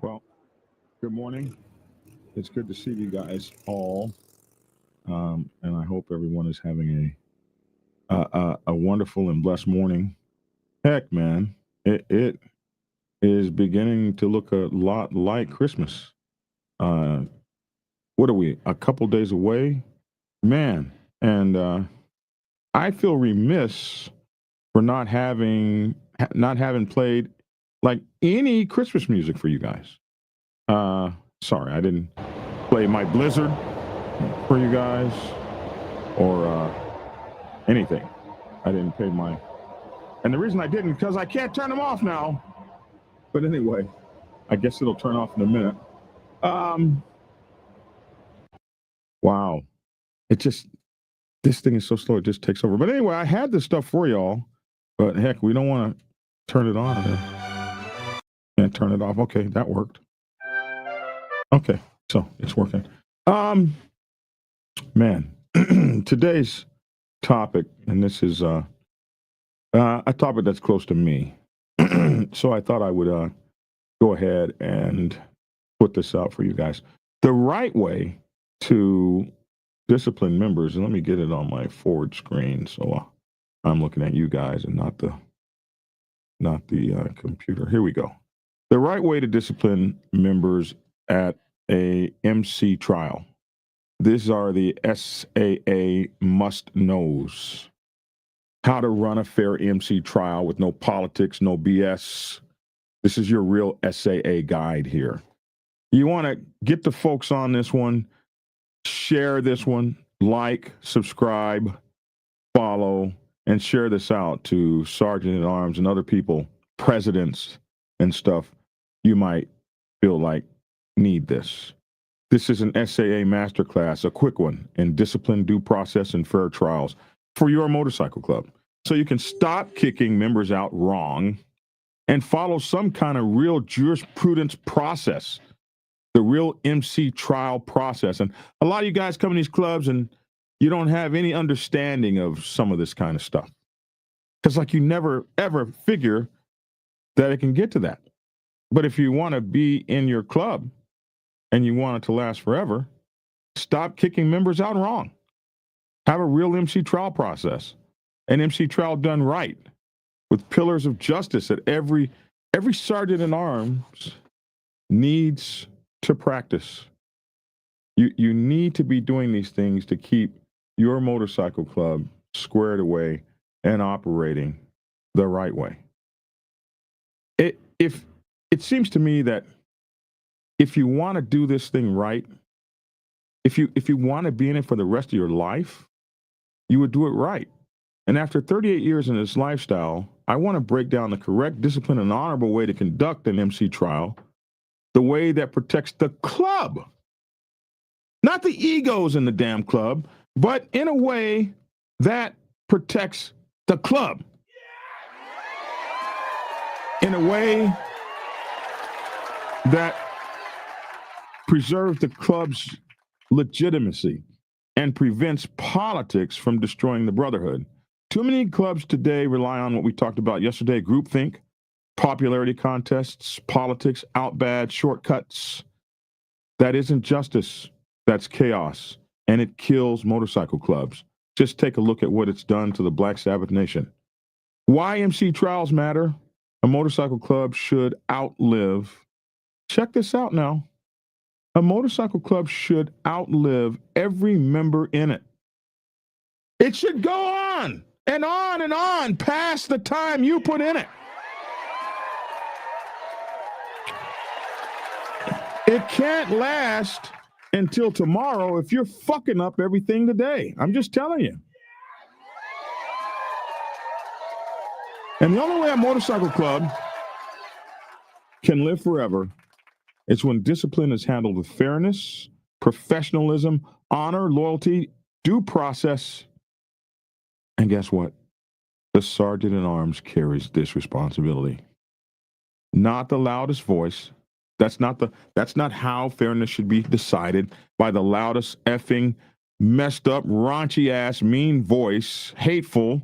Well, good morning. It's good to see you guys all, and I hope everyone is having a wonderful and blessed morning. Heck, man, it is beginning to look a lot like Christmas. Uh, what are we? A couple days away, man, and I feel remiss for not having played like any Christmas music for you guys. Sorry, I didn't play my Blizzard for you guys or anything. I didn't pay my, and the reason I didn't because I can't turn them off now. But anyway, I guess it'll turn off in a minute. Um, wow, it just this thing is so slow it just takes over. But anyway, I had this stuff for y'all, but heck, we don't want to turn it on. And turn it off. Okay, that worked. Okay, so it's working. Man, today's topic, and this is a topic that's close to me. So I thought I would go ahead and put this out for you guys. The right way to discipline members, and let me get it on my forward screen so I'm looking at you guys and not the computer. Here we go. The right way to discipline members at a MC trial. These are the SAA must knows. How to run a fair MC trial with no politics, no BS. This is your real SAA guide here. You want to get the folks on this one, share this one, like, subscribe, follow, and share this out to Sergeant at Arms and other people, presidents and stuff you might feel like need this. This is an SAA masterclass, a quick one in discipline, due process, and fair trials for your motorcycle club. So you can stop kicking members out wrong and follow some kind of real jurisprudence process, the real MC trial process. And a lot of you guys come in these clubs and you don't have any understanding of some of this kind of stuff. Because like you never, ever figure that it can get to that. But if you want to be in your club and you want it to last forever, stop kicking members out wrong. Have a real MC trial process, an MC trial done right, with pillars of justice that every sergeant in arms needs to practice. You need to be doing these things to keep your motorcycle club squared away and operating the right way. It seems to me that if you want to do this thing right, if you want to be in it for the rest of your life, you would do it right. And after 38 years in this lifestyle, I want to break down the correct, disciplined, and honorable way to conduct an MC trial, the way that protects the club, not the egos in the damn club, but in a way that protects the club, in a way that preserves the club's legitimacy and prevents politics from destroying the brotherhood. Too many clubs today rely on what we talked about yesterday, groupthink, popularity contests, politics, out bad, shortcuts. That isn't justice. That's chaos, and it kills motorcycle clubs. Just take a look at what it's done to the Black Sabbath Nation. Why MC trials matter? A motorcycle club should outlive. Check this out now. A motorcycle club should outlive every member in it. It should go on and on past the time you put in it. It can't last until tomorrow if you're fucking up everything today. I'm just telling you. And the only way a motorcycle club can live forever is when discipline is handled with fairness, professionalism, honor, loyalty, due process. And guess what? The sergeant at arms carries this responsibility. Not the loudest voice. That's not how fairness should be decided, by the loudest effing, messed up, raunchy ass, mean voice, hateful,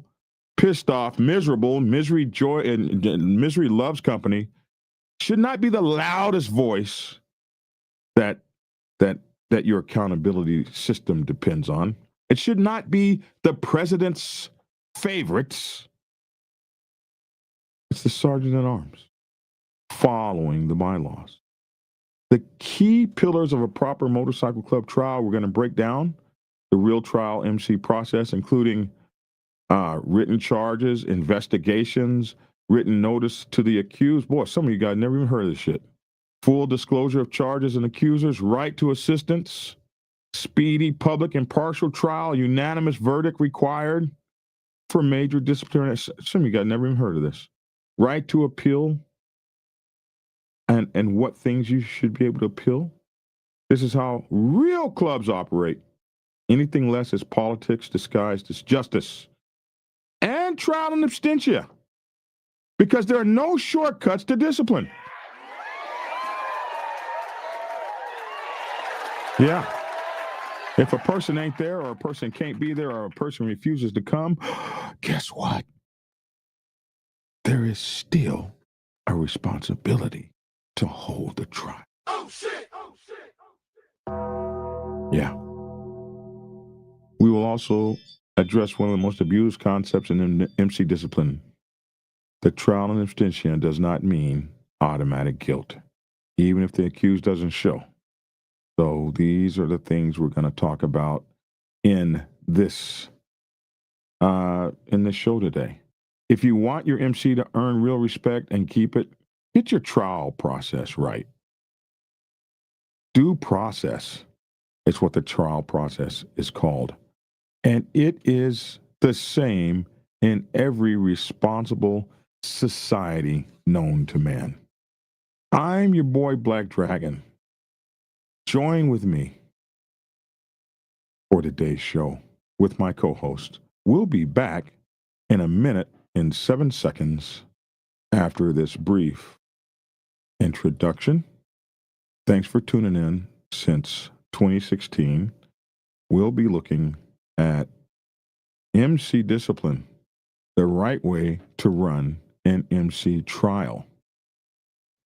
pissed off, miserable, misery, joy, and misery loves company should not be the loudest voice that your accountability system depends on. It should not be the president's favorites. It's the sergeant at arms following the bylaws. The key pillars of a proper motorcycle club trial, we're going to break down the real trial MC process, including written charges, investigations, written notice to the accused. Boy, some of you guys never even heard of this shit. Full disclosure of charges and accusers, right to assistance, speedy, public, impartial trial, unanimous verdict required for major disciplinary. Some of you guys never even heard of this. Right to appeal, and what things you should be able to appeal. This is how real clubs operate. Anything less is politics disguised as justice. And trial and abstention. Because there are no shortcuts to discipline. Yeah. If a person ain't there, or a person can't be there, or a person refuses to come, guess what? There is still a responsibility to hold the trial. Oh, shit! Oh, shit! Oh, shit! Yeah. We will also address one of the most abused concepts in MC discipline. The trial and abstention does not mean automatic guilt, even if the accused doesn't show. So these are the things we're going to talk about in this show today. If you want your MC to earn real respect and keep it, get your trial process right. Due process is what the trial process is called. And it is the same in every responsible society known to man. I'm your boy, Black Dragon. Join with me for today's show with my co-host. We'll be back in a minute and 7 seconds after this brief introduction. Thanks for tuning in. Since 2016, we'll be looking at MC discipline, the right way to run an MC trial.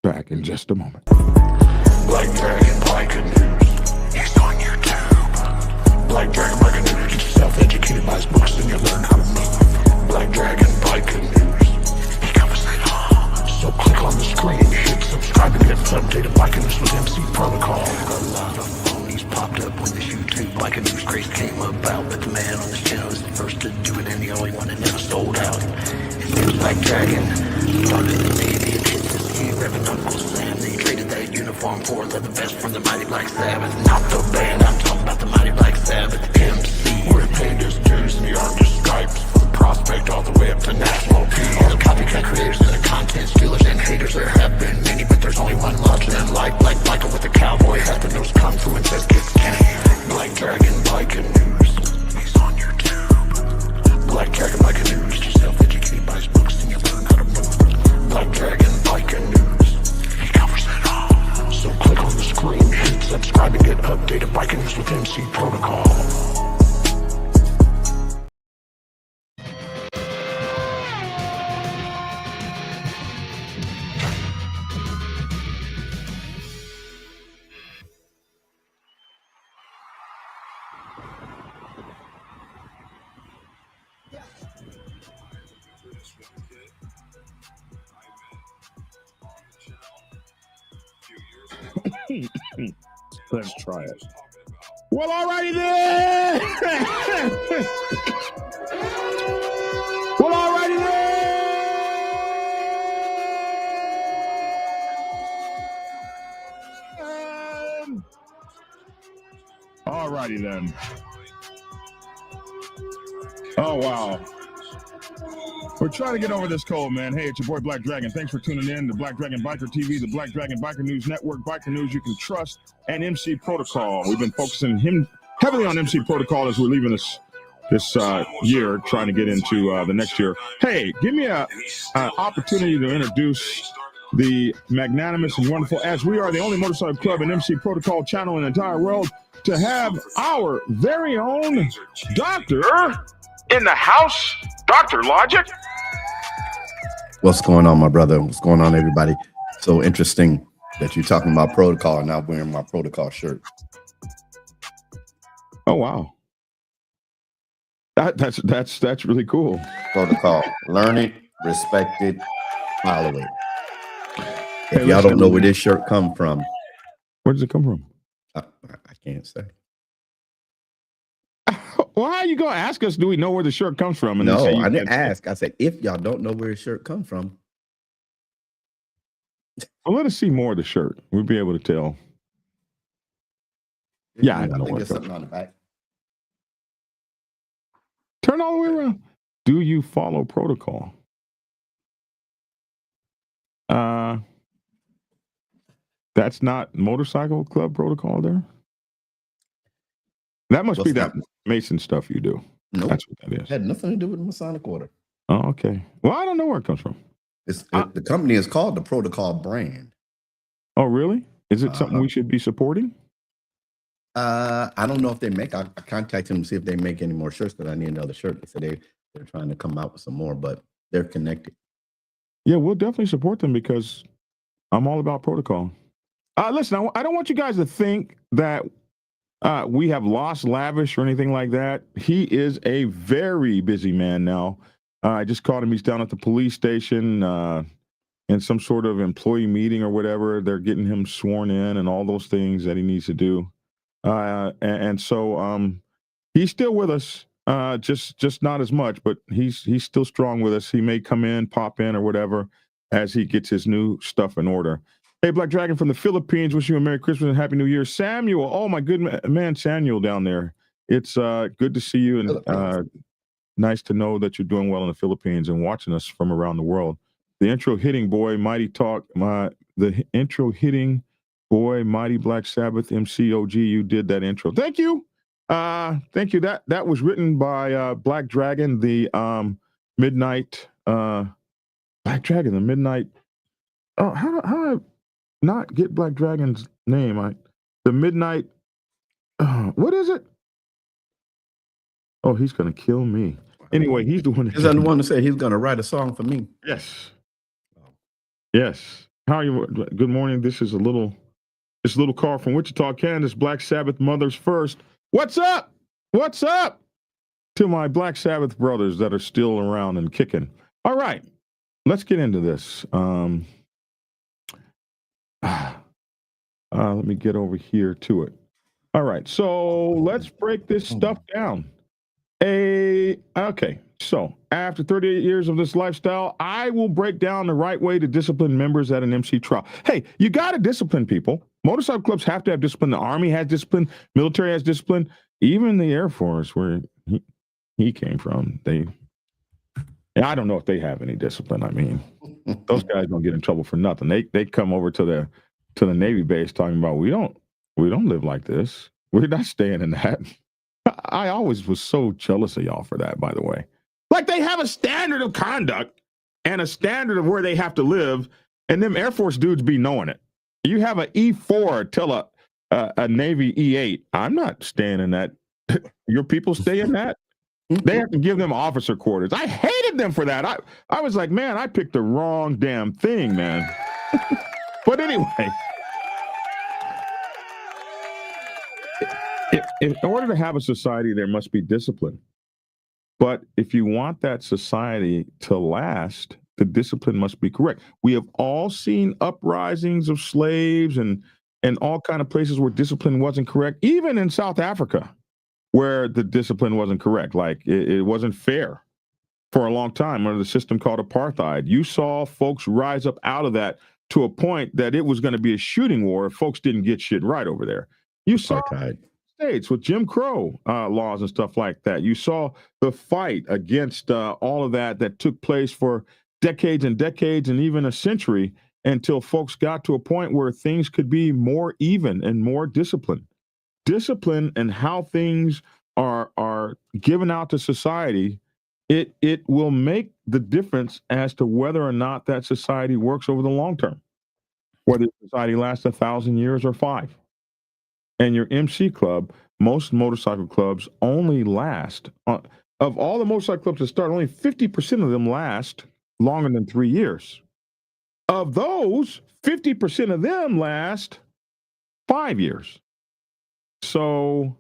Back in just a moment. Black Dragon Biker News. He's on YouTube. Black Dragon Biker News. Get yourself educated by his books and you'll learn how to move. Black Dragon Biker News. He covers it all. So click on the screen, hit subscribe and get updated Biker News with MC Protocol. A lot of phonies popped up when this YouTube Biker News craze came about, but the man on this channel is the first to do it and the only one that never sold out. His name is Black Dragon. Started the Navy and hit the ski, revving Uncle Sam. They traded that uniform for leather vest from the Mighty Black Sabbath. Not the band, I'm talking about the Mighty Black Sabbath. MC, where he paid his dues and he earned his stripes for the prospect all the way up to national peace. All the copycat creators and the content stealers and haters, there have been many, but there's only one larger than life. Black Biker with a cowboy hat that knows kung fu and says kids can't. Black Dragon Biker News. He's on YouTube. Black Dragon Biker News. Get yourself educated by his books and you'll learn how to move. Black Dragon Biker News. He covers it all. So click on the screen, hit subscribe and get updated Biker News with MC Protocol. Let's try it. Well, alrighty then. Well, alrighty then. Alrighty then. Oh, wow. We're trying to get over this cold, man. Hey, it's your boy Black Dragon. Thanks for tuning in to Black Dragon Biker TV, the Black Dragon Biker News Network, Biker News you can trust, and MC Protocol. We've been focusing heavily on MC Protocol as we're leaving this year, trying to get into the next year. Hey, give me an opportunity to introduce the magnanimous and wonderful, as we are the only motorcycle club and MC Protocol channel in the entire world, to have our very own doctor in the house, Dr. Logic. What's going on, my brother? What's going on, everybody? So interesting that you're talking about protocol and not wearing my protocol shirt. Oh wow, that's really cool. Protocol. Learn it, respect it, follow it. If Hey, y'all listen, don't know where this shirt come from, where does it come from? I can't say. Well, how are you gonna ask us? Do we know where the shirt comes from? And then No, say you I didn't can't say? ask. I said, if y'all don't know where his shirt come from. Well, let us see more of the shirt. We'll be able to tell. Yeah, I know think where there's it comes something on the back. Turn all the way around. Do you follow protocol? That's not motorcycle club protocol there? That must be that Mason stuff you do. Nope. That's what that It is. had nothing to do with Masonic order. Oh, okay. Well, I don't know where it comes from. The company is called the Protocol brand. Oh, really? Is it something we should be supporting? I don't know if they make. I contacted them to see if they make any more shirts, because I need another shirt. They said they're trying to come out with some more, but they're connected. Yeah, we'll definitely support them because I'm all about protocol. Listen, I don't want you guys to think that we have lost Lavish or anything like that. He is a very busy man now. I just caught him. He's down at the police station in some sort of employee meeting or whatever. They're getting him sworn in and all those things that he needs to do. And so he's still with us, just not as much, but he's still strong with us. He may come in, pop in, or whatever as he gets his new stuff in order. Hey, Black Dragon from the Philippines, wish you a Merry Christmas and Happy New Year. Samuel, oh my good man, Samuel down there. It's good to see you and nice to know that you're doing well in the Philippines and watching us from around the world. The intro hitting boy, Mighty Talk, the intro hitting boy, Mighty Black Sabbath MCOG, you did that intro. Thank you. Thank you. That was written by Black Dragon, the Midnight Black Dragon, the Midnight. Oh, how I not get Black Dragon's name? The Midnight. What is it? Oh, he's gonna kill me. Anyway, he's the one. He's the one to say he's gonna write a song for me. Yes. Yes. How are you? Good morning. This is a little car from Wichita, Kansas. Black Sabbath mothers first. What's up? What's up to my Black Sabbath brothers that are still around and kicking? All right, let's get into this. Let me get over here to it. All right, so let's break this stuff down. Okay, so after 38 years of this lifestyle, I will break down the right way to discipline members at an MC trial. Hey, you got to discipline people. Motorcycle clubs have to have discipline. The Army has discipline. Military has discipline. Even the Air Force, where he came from, I don't know if they have any discipline. I mean, those guys don't get in trouble for nothing. They come over to the Navy base talking about we don't live like this. We're not staying in that. I always was so jealous of y'all for that, by the way. Like they have a standard of conduct and a standard of where they have to live, and them Air Force dudes be knowing it. You have an E4 tell a Navy E8, I'm not staying in that. Your people stay in that? They have to give them officer quarters. I hated them for that. I was like, man, I picked the wrong damn thing, man. But anyway, in order to have a society, there must be discipline. But if you want that society to last, the discipline must be correct. We have all seen uprisings of slaves and all kind of places where discipline wasn't correct, even in South Africa, where the discipline wasn't correct. Like it wasn't fair for a long time under the system called apartheid. You saw folks rise up out of that to a point that it was going to be a shooting war if folks didn't get shit right over there. You saw States with Jim Crow laws and stuff like that. You saw the fight against all of that took place for decades and decades and even a century until folks got to a point where things could be more even and more disciplined. Discipline and how things are given out to society, it will make the difference as to whether or not that society works over the long term, whether society lasts 1,000 years or 5. And your MC club, most motorcycle clubs only last, of all the motorcycle clubs that start, only 50% of them last longer than 3 years. Of those, 50% of them last 5 years. So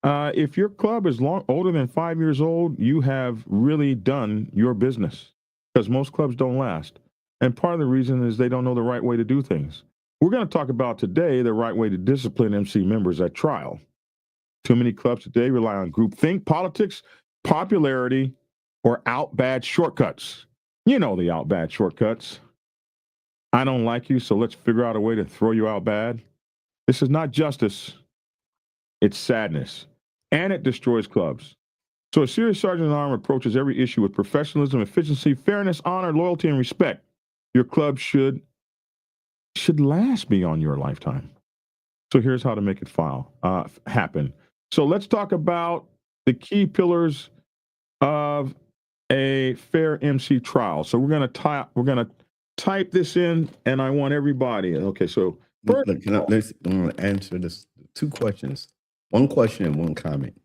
if your club is older than 5 years old, you have really done your business, because most clubs don't last. And part of the reason is they don't know the right way to do things. We're going to talk about today the right way to discipline MC members at trial. Too many clubs today rely on groupthink, politics, popularity, or out bad shortcuts. You know the out bad shortcuts. I don't like you, so let's figure out a way to throw you out bad. This is not justice. It's sadness. And it destroys clubs. So a serious sergeant-at-arms approaches every issue with professionalism, efficiency, fairness, honor, loyalty, and respect. Your club should last beyond your lifetime. So here's how to make it happen. So let's talk about the key pillars of a fair MC trial. So we're gonna type this in, and I want everybody. Okay, so first, I'm gonna answer this 2 questions. 1 question and 1 comment.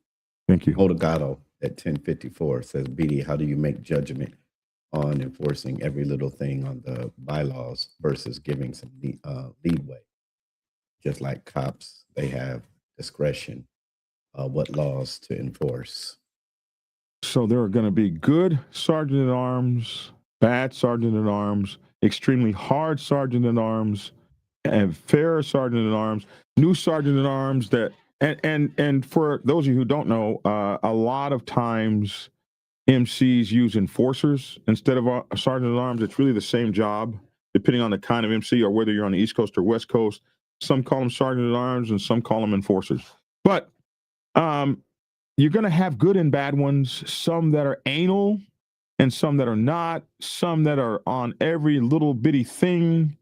Thank you. Odegato at 1054 says, BD, how do you make judgment on enforcing every little thing on the bylaws versus giving some leeway? Just like cops, they have discretion. What laws to enforce? So there are going to be good sergeant-at-arms, bad sergeant-at-arms, extremely hard sergeant-at-arms, and fair sergeant-at-arms, new sergeant-at-arms that, and for those of you who don't know, a lot of times MCs use enforcers instead of a sergeant-at-arms. It's really the same job, depending on the kind of MC or whether you're on the East Coast or West Coast. Some call them sergeant-at-arms and some call them enforcers. But you're going to have good and bad ones, some that are anal and some that are not, some that are on every little bitty thing,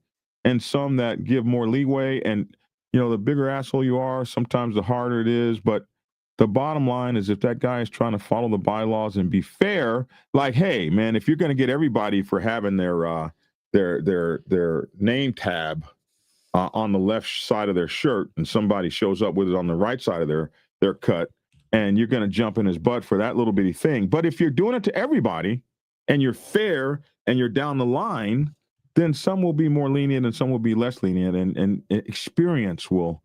and some that give more leeway. And, you know, the bigger asshole you are, sometimes the harder it is. But the bottom line is, if that guy is trying to follow the bylaws and be fair, like, hey, man, if you're going to get everybody for having their name tab on the left side of their shirt, and somebody shows up with it on the right side of their cut, and you're going to jump in his butt for that little bitty thing. But if you're doing it to everybody and you're fair and you're down the line, then some will be more lenient and some will be less lenient. And experience will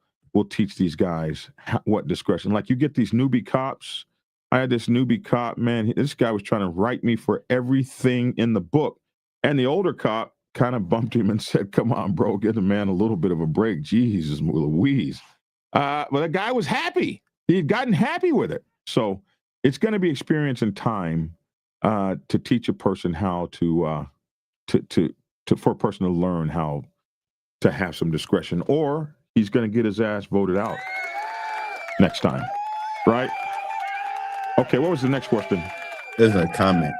teach these guys what discretion. Like, you get these newbie cops. I had this newbie cop, man, this guy was trying to write me for everything in the book. And the older cop kind of bumped him and said, come on, bro, give the man a little bit of a break. Jesus Louise. But the guy was happy. He'd gotten happy with it. So it's going to be experience and time to teach a person how for a person to learn how to have some discretion, or he's going to get his ass voted out next time. Right? Okay, what was the next question? There's a comment.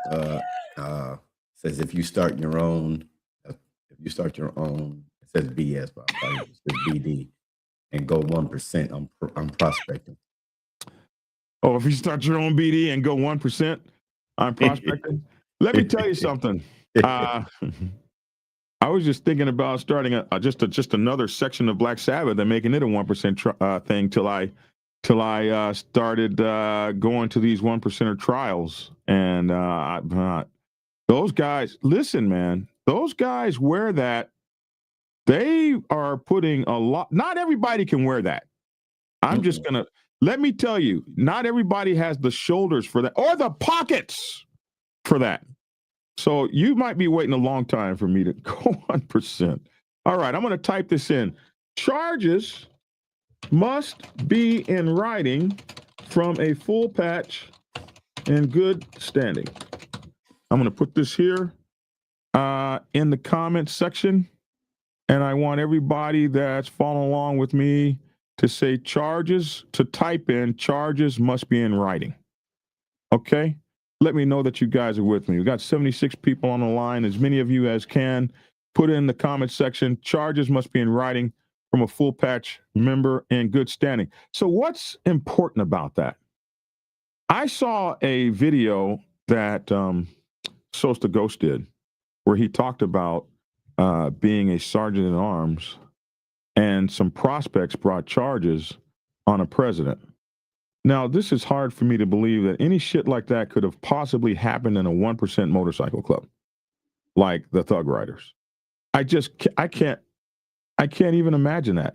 Says if you start your own, it says BS, but I'll probably just say BD, and go 1% on prospecting. Oh, if you start your own BD and go 1% on prospecting, let me tell you something. I was just thinking about starting just another section of Black Sabbath and making it a 1% thing till I started going to these 1%er trials. And those guys, listen, man, those guys wear that. They are putting a lot. Not everybody can wear that. I'm just going to, let me tell you, not everybody has the shoulders for that or the pockets for that. So you might be waiting a long time for me to go 1%. All right, I'm going to type this in. Charges must be in writing from a full patch in good standing. I'm going to put this here in the comments section, and I want everybody that's following along with me to say charges, to type in charges must be in writing. Okay? Let me know that you guys are with me. We've got 76 people on the line. As many of you as can, put in the comment section, charges must be in writing from a full patch member in good standing. So what's important about that? I saw a video that Sosta Ghost did where he talked about being a sergeant at arms, and some prospects brought charges on a president. Now, this is hard for me to believe that any shit like that could have possibly happened in a 1% motorcycle club, like the Thug Riders. I can't even imagine that.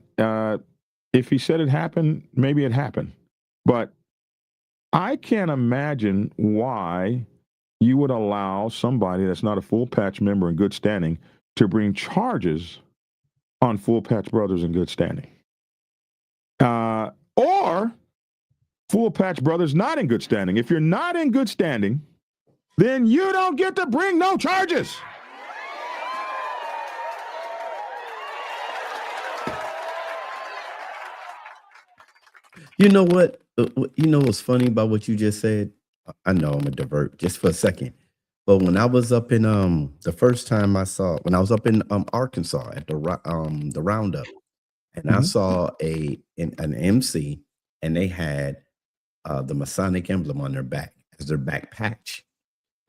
If he said it happened, maybe it happened, but I can't imagine why you would allow somebody that's not a full patch member in good standing to bring charges on full patch brothers in good standing. Or full patch brothers not in good standing. If you're not in good standing, then you don't get to bring no charges. You know what? You know what's funny about what you just said? I know I'm gonna divert just for a second, but when I was up in the first time I saw when I was up in Arkansas at the roundup, and I saw an MC, and they had the Masonic emblem on their back as their back patch,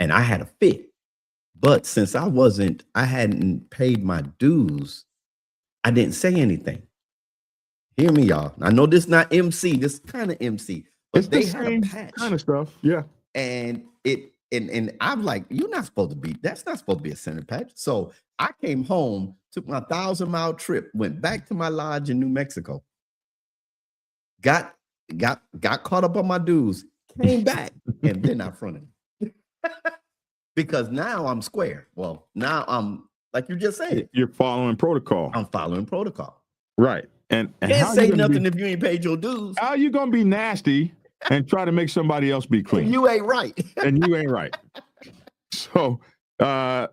and I had a fit, but since I hadn't paid my dues, I didn't say anything. Hear me, y'all. I know this not MC, this kind of MC, but It's they the had same a patch kind of stuff. Yeah. and I'm like, you're not supposed to be, that's not supposed to be a center patch. So I came home, took my 1,000-mile trip, went back to my lodge in New Mexico, got caught up on my dues, came back, and then I fronted him. Because now I'm square. Well, now I'm, like you just said, You're following protocol. I'm following protocol. Right. And Can't say nothing if you ain't paid your dues. How you gonna be nasty and try to make somebody else be clean? And you ain't right. And you ain't right. So a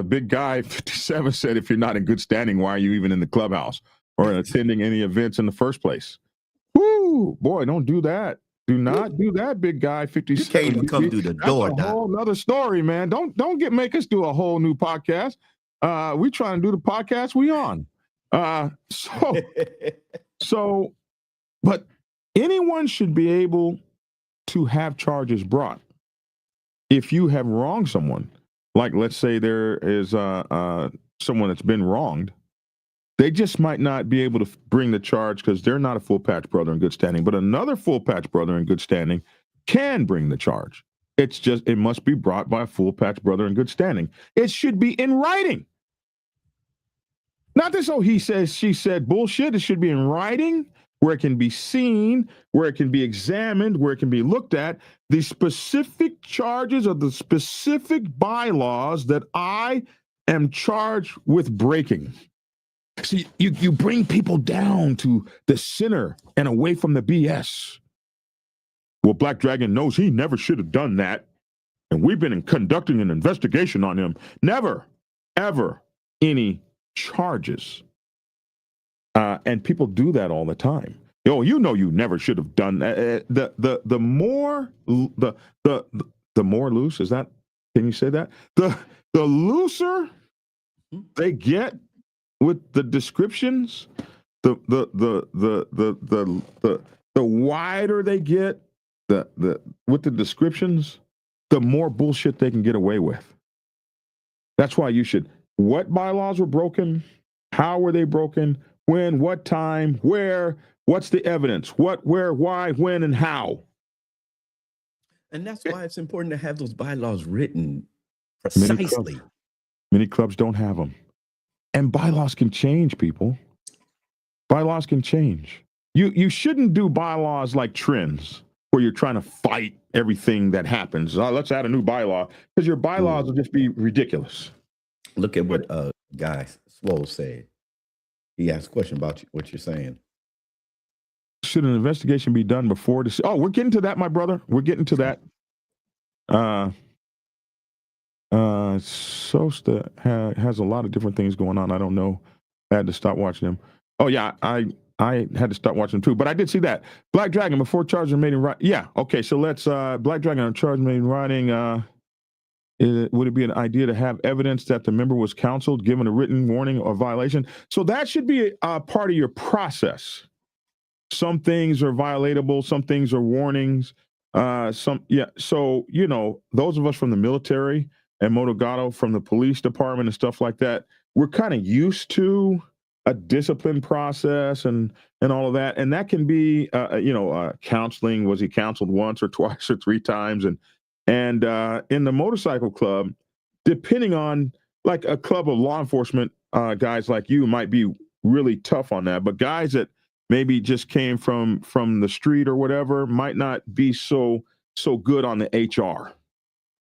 big guy 57 said, if you're not in good standing, why are you even in the clubhouse or attending any events in the first place? Woo, boy, don't do that. Do not do that, big guy 57. You can't even come through the door. That's a whole other story, man. Don't make us do a whole new podcast. We trying to do the podcast we on. So, but anyone should be able to have charges brought if you have wronged someone. Like, let's say there is someone that's been wronged. They just might not be able to bring the charge because they're not a full patch brother in good standing, but another full patch brother in good standing can bring the charge. It must be brought by a full patch brother in good standing. It should be in writing. Not this, oh, he says, she said bullshit. It should be in writing where it can be seen, where it can be examined, where it can be looked at. The specific charges of the specific bylaws that I am charged with breaking. See, you bring people down to the center and away from the BS. Well, Black Dragon knows he never should have done that. And we've been conducting an investigation on him. Never, ever any charges. And people do that all the time. Yo, you know you never should have done that. The more loose, is that, can you say that? The looser they get with the descriptions, the wider they get with the descriptions, the more bullshit they can get away with. That's why you should, what bylaws were broken? How were they broken? When, what time, where, what's the evidence? What, where, why, when, and how? And that's why it's important to have those bylaws written precisely. Many clubs don't have them. And bylaws can change, people. Bylaws can change. You shouldn't do bylaws like trends where you're trying to fight everything that happens. Let's add a new bylaw, because your bylaws will just be ridiculous. Look at what Guy Swole said. He asked a question about what you're saying. Should an investigation be done before this? Oh, we're getting to that, my brother. We're getting to that. Sosta has a lot of different things going on. I don't know. I had to stop watching them. Oh yeah, I had to stop watching them too. But I did see that Black Dragon before charges are made in writing. Yeah, okay. So let's Black Dragon on charge made in writing. Would it be an idea to have evidence that the member was counseled, given a written warning or violation? So that should be a part of your process. Some things are violatable. Some things are warnings. So, you know, those of us from the military and Motogato from the police department and stuff like that, we're kind of used to a discipline process and all of that. And that can be, counseling. Was he counseled once or twice or three times? And in the motorcycle club, depending on, like, a club of law enforcement guys like you might be really tough on that, but guys that maybe just came from the street or whatever might not be so good on the HR.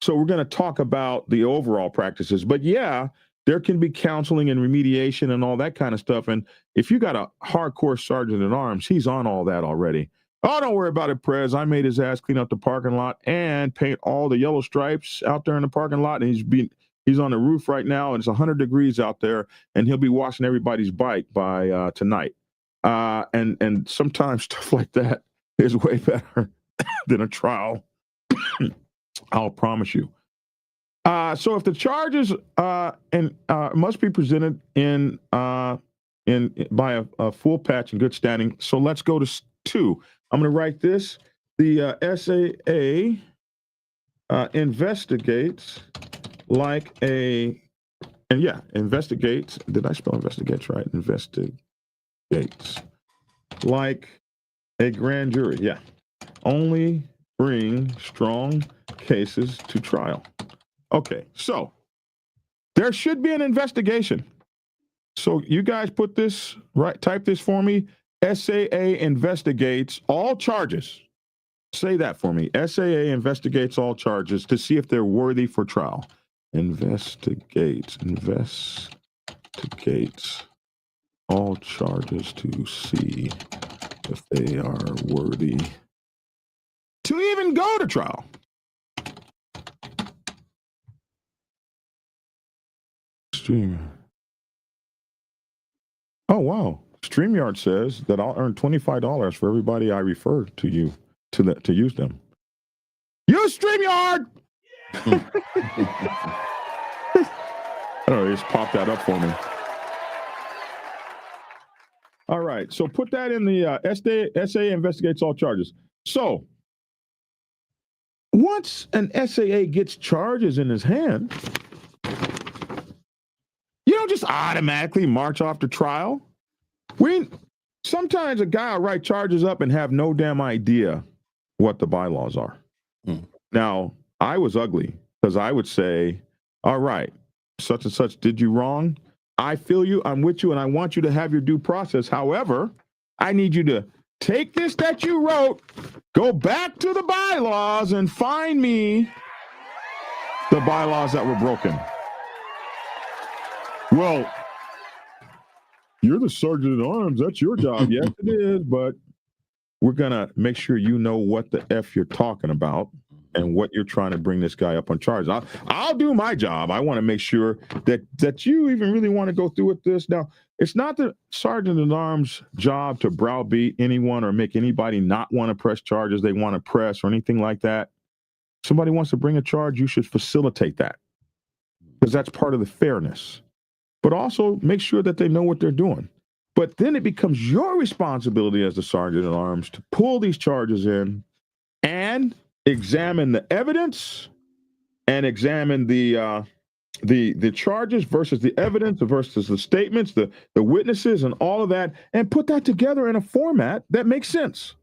So we're going to talk about the overall practices, but yeah, there can be counseling and remediation and all that kind of stuff. And if you got a hardcore sergeant at arms, he's on all that already. Oh, don't worry about it, Prez. I made his ass clean up the parking lot and paint all the yellow stripes out there in the parking lot. And he's on the roof right now, and it's 100 degrees out there, and he'll be washing everybody's bike by tonight. And sometimes stuff like that is way better than a trial. I'll promise you. So if the charges must be presented by a full patch in good standing. So let's go to 2. I'm going to write this. The SAA investigates like investigates. Did I spell investigates right? Investigates like a grand jury. Yeah. Only bring strong cases to trial. Okay, so there should be an investigation. So you guys put this right, type this for me. SAA investigates all charges. Say that for me. SAA investigates all charges to see if they're worthy for trial. Investigates all charges to see if they are worthy to even go to trial. Oh, wow. StreamYard says that I'll earn $25 for everybody I refer to you to use them. Use StreamYard! I don't know, just pop that up for me. All right, so put that in the SAA investigates all charges. So once an SAA gets charges in his hand, you don't just automatically march off to trial. Sometimes a guy will write charges up and have no damn idea what the bylaws are. Now, I was ugly because I would say, all right, such and such did you wrong. I feel you, I'm with you, and I want you to have your due process. However, I need you to take this that you wrote, go back to the bylaws and find me the bylaws that were broken. Well, you're the sergeant at arms. That's your job. Yes, it is. But we're going to make sure you know what the F you're talking about and what you're trying to bring this guy up on charge. I'll do my job. I want to make sure that you even really want to go through with this. Now, it's not the sergeant at arms' job to browbeat anyone or make anybody not want to press charges they want to press or anything like that. Somebody wants to bring a charge, you should facilitate that because that's part of the fairness. But also make sure that they know what they're doing. But then it becomes your responsibility as the sergeant at arms to pull these charges in and examine the evidence and examine the charges versus the evidence versus the statements, the witnesses and all of that, and put that together in a format that makes sense.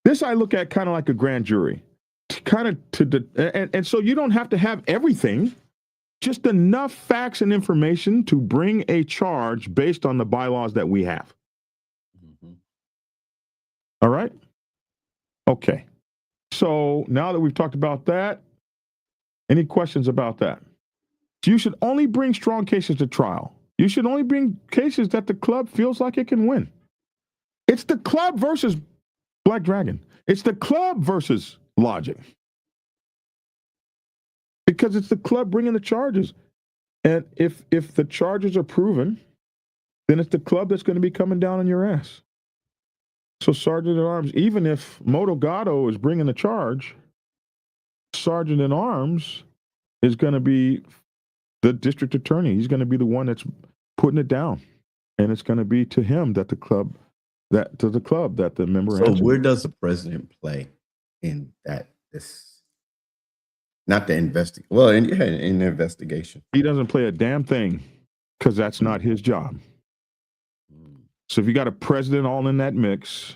This I look at kind of like a grand jury, and so you don't have to have everything. Just enough facts and information to bring a charge based on the bylaws that we have. All right? Okay. So now that we've talked about that, any questions about that? You should only bring strong cases to trial. You should only bring cases that the club feels like it can win. It's the club versus Black Dragon. It's the club versus Logic. Because it's the club bringing the charges. And if the charges are proven, then it's the club that's going to be coming down on your ass. So Sergeant at Arms, even if Moto Gato is bringing the charge, Sergeant at Arms is going to be the district attorney. He's going to be the one that's putting it down. And it's going to be to him that the club that the member So has. where does the president play in that? Not the investigation. Well, in the investigation. He doesn't play a damn thing because that's not his job. So if you got a president all in that mix,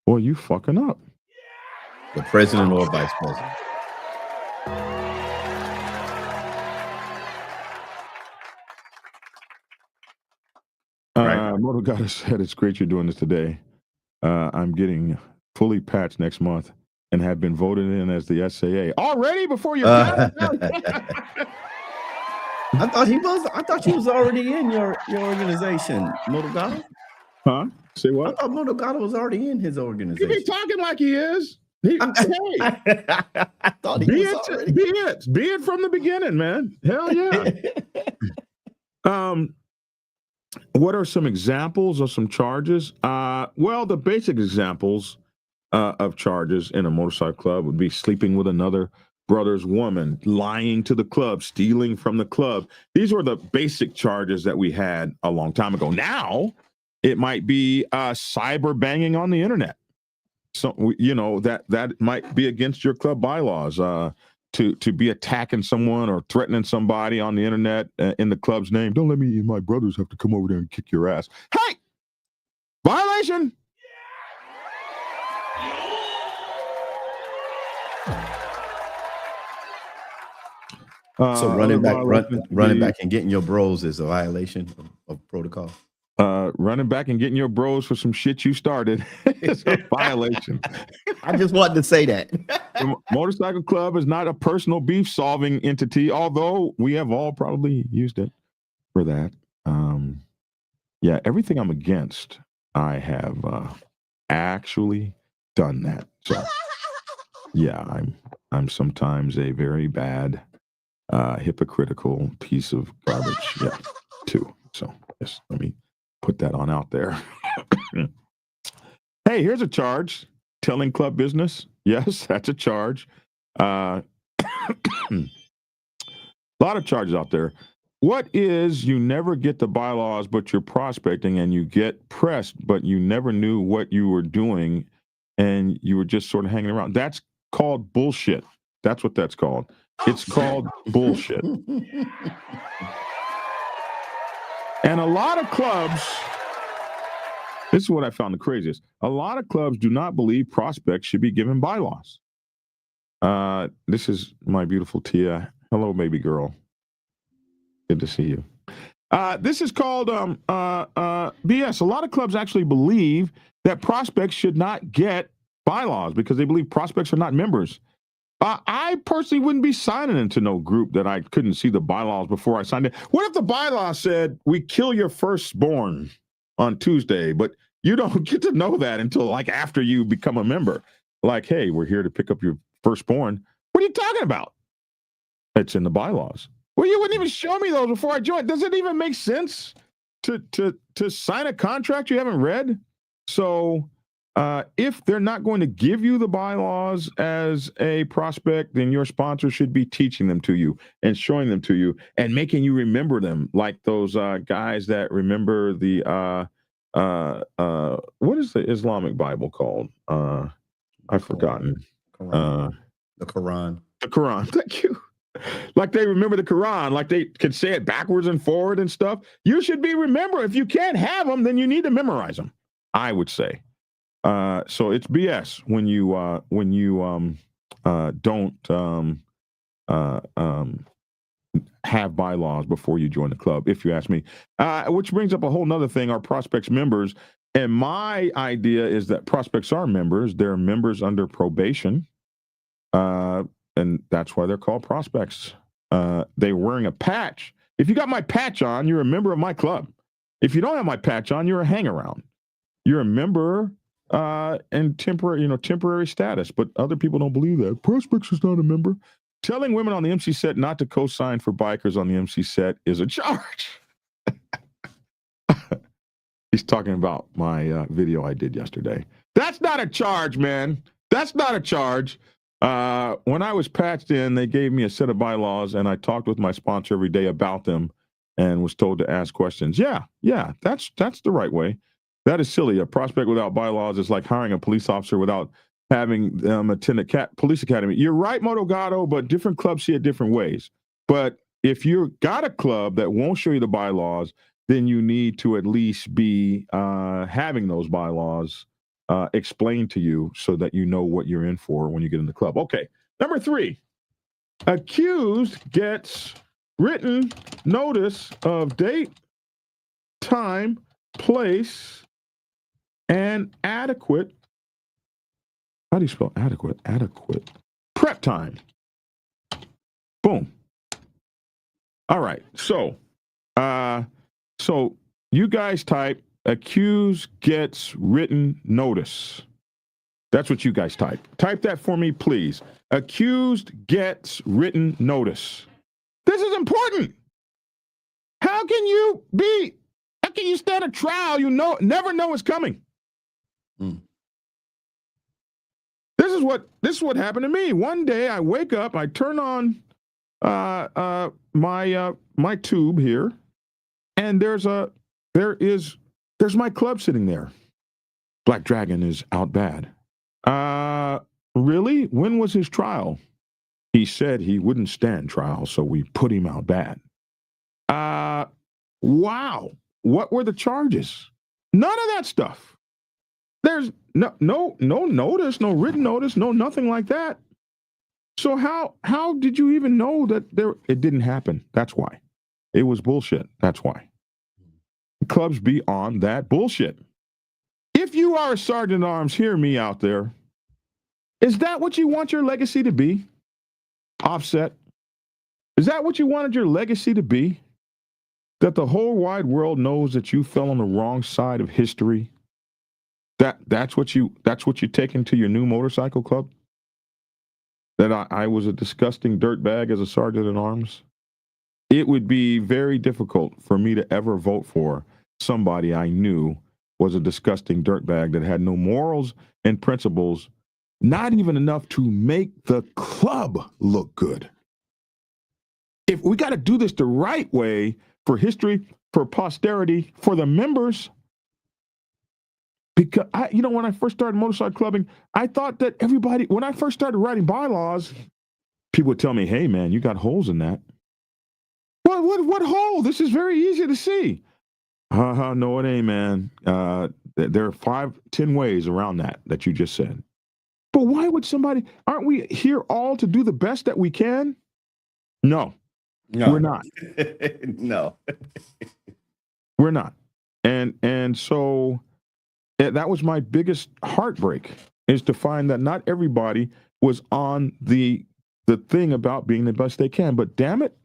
well, you fucking up. The president or vice president. Motogata said, it's great you're doing this today. I'm getting fully patched next month and have been voted in as the SAA. Already before you're done? I thought he was already in your organization, Motogata. Huh? Say I what? thought Motogata was already in his You organization. be talking like he is. Hey, I thought he was already. Be it from the beginning, man. Hell yeah. What are some examples of some charges? Well, the basic examples of charges in a motorcycle club would be sleeping with another brother's woman, lying to the club, stealing from the club. These were the basic charges that we had a long time ago. Now, it might be cyber banging on the internet. So, you know, that might be against your club bylaws. To be attacking someone or threatening somebody on the internet in the club's name. Don't let me and my brothers have to come over there and kick your ass. Hey, violation. So running back and getting your bros is a violation of protocol. Running back and getting your bros for some shit you started is a violation. I just wanted to say that. The motorcycle club is not a personal beef solving entity, although we have all probably used it for that. Yeah, everything I'm against, I have actually done that. So yeah, I'm sometimes a very bad hypocritical piece of garbage. Yeah, too. So yes, let me put that on out there. Hey, here's a charge. Telling club business. Yes, that's a charge. A lot of charges out there. What is you never get the bylaws, but you're prospecting and you get pressed, but you never knew what you were doing and you were just sort of hanging around? That's called bullshit. That's what that's called. It's called bullshit. And a lot of clubs, this is what I found the craziest. A lot of clubs do not believe prospects should be given bylaws. This is my beautiful Tia. Hello, baby girl. Good to see you. This is called BS. A lot of clubs actually believe that prospects should not get bylaws because they believe prospects are not members. I personally wouldn't be signing into no group that I couldn't see the bylaws before I signed it. What if the bylaw said we kill your firstborn on Tuesday, but you don't get to know that until like after you become a member? Like, hey, we're here to pick up your firstborn. What are you talking about? It's in the bylaws. Well, you wouldn't even show me those before I joined. Does it even make sense to sign a contract you haven't read? So if they're not going to give you the bylaws as a prospect, then your sponsor should be teaching them to you and showing them to you and making you remember them, like those guys that remember the what is the Islamic Bible called? I've forgotten. The Quran. The Quran. Thank you. Like they remember the Quran, like they could say it backwards and forward and stuff. You should be remember. If you can't have them, then you need to memorize them, I would say. So it's BS when you don't have bylaws before you join the club, if you ask me. Which brings up a whole nother thing, our prospects members. And my idea is that prospects are members. They're members under probation. And that's why they're called prospects. They're wearing a patch. If you got my patch on, you're a member of my club. If you don't have my patch on, you're a hang-around. You're a member and temporary status, but other people don't believe that. Prospects is not a member. Telling women on the MC set not to co-sign for bikers on the MC set is a charge. He's talking about my video I did yesterday. That's not a charge, man. That's not a charge. When I was patched in, they gave me a set of bylaws, and I talked with my sponsor every day about them and was told to ask questions. Yeah, that's the right way. That is silly. A prospect without bylaws is like hiring a police officer without having them attend a police academy. You're right, Motogato, but different clubs see it different ways. But if you've got a club that won't show you the bylaws, then you need to at least be having those bylaws explained to you so that you know what you're in for when you get in the club. Okay, number 3, accused gets written notice of date, time, place and adequate. How do you spell adequate? Adequate prep time. Boom. All right. So you guys type accused gets written notice. That's what you guys type. Type that for me, please. Accused gets written notice. This is important. How can you stand a trial you never know it's coming? This is what happened to me. One day I wake up, I turn on my tube here, and there's my club sitting there. Black Dragon is out bad. Really? When was his trial? He said he wouldn't stand trial, so we put him out bad. Wow. What were the charges? None of that stuff. There's no notice, no written notice, no nothing like that. So how did you even know that it didn't happen? That's why. It was bullshit. That's why. Clubs be on that bullshit. If you are a sergeant at arms, hear me out there. Is that what you want your legacy to be? Offset? Is that what you wanted your legacy to be? That the whole wide world knows that you fell on the wrong side of history? That's what you take into your new motorcycle club? That I was a disgusting dirtbag as a sergeant at arms? It would be very difficult for me to ever vote for somebody I knew was a disgusting dirtbag that had no morals and principles, not even enough to make the club look good. If we got to do this the right way for history, for posterity, for the members, because when I first started motorcycle clubbing, I thought that everybody, when I first started writing bylaws, people would tell me, hey man, you got holes in that. What hole? This is very easy to see. No, it ain't, man. There are 5-10 ways around that you just said. But why would aren't we here all to do the best that we can? No, we're not. No. We're not. And so that was my biggest heartbreak, is to find that not everybody was on the thing about being the best they can. But damn it,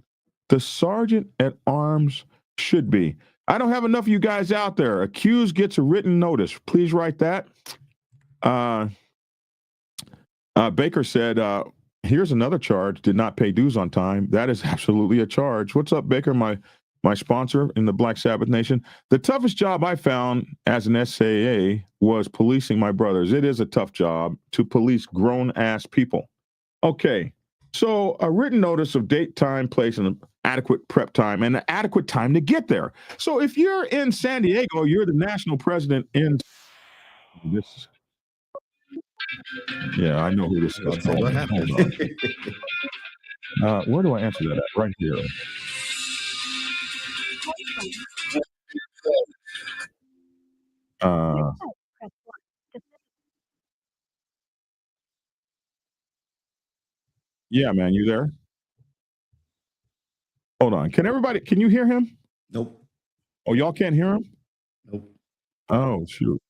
the sergeant at arms should be. I don't have enough of you guys out there. Accused gets a written notice. Please write that. Baker said, here's another charge, did not pay dues on time. That is absolutely a charge. What's up, Baker, my sponsor in the Black Sabbath Nation? The toughest job I found as an SAA was policing my brothers. It is a tough job to police grown-ass people. Okay, so a written notice of date, time, place, and adequate prep time, and an adequate time to get there. So if you're in San Diego, you're the national president in this. Yeah, I know who this is. What happened? Where do I answer that at? Right here. Yeah, man, you there? Hold on. Can you hear him? Nope. Oh, y'all can't hear him? Nope. Oh, shoot.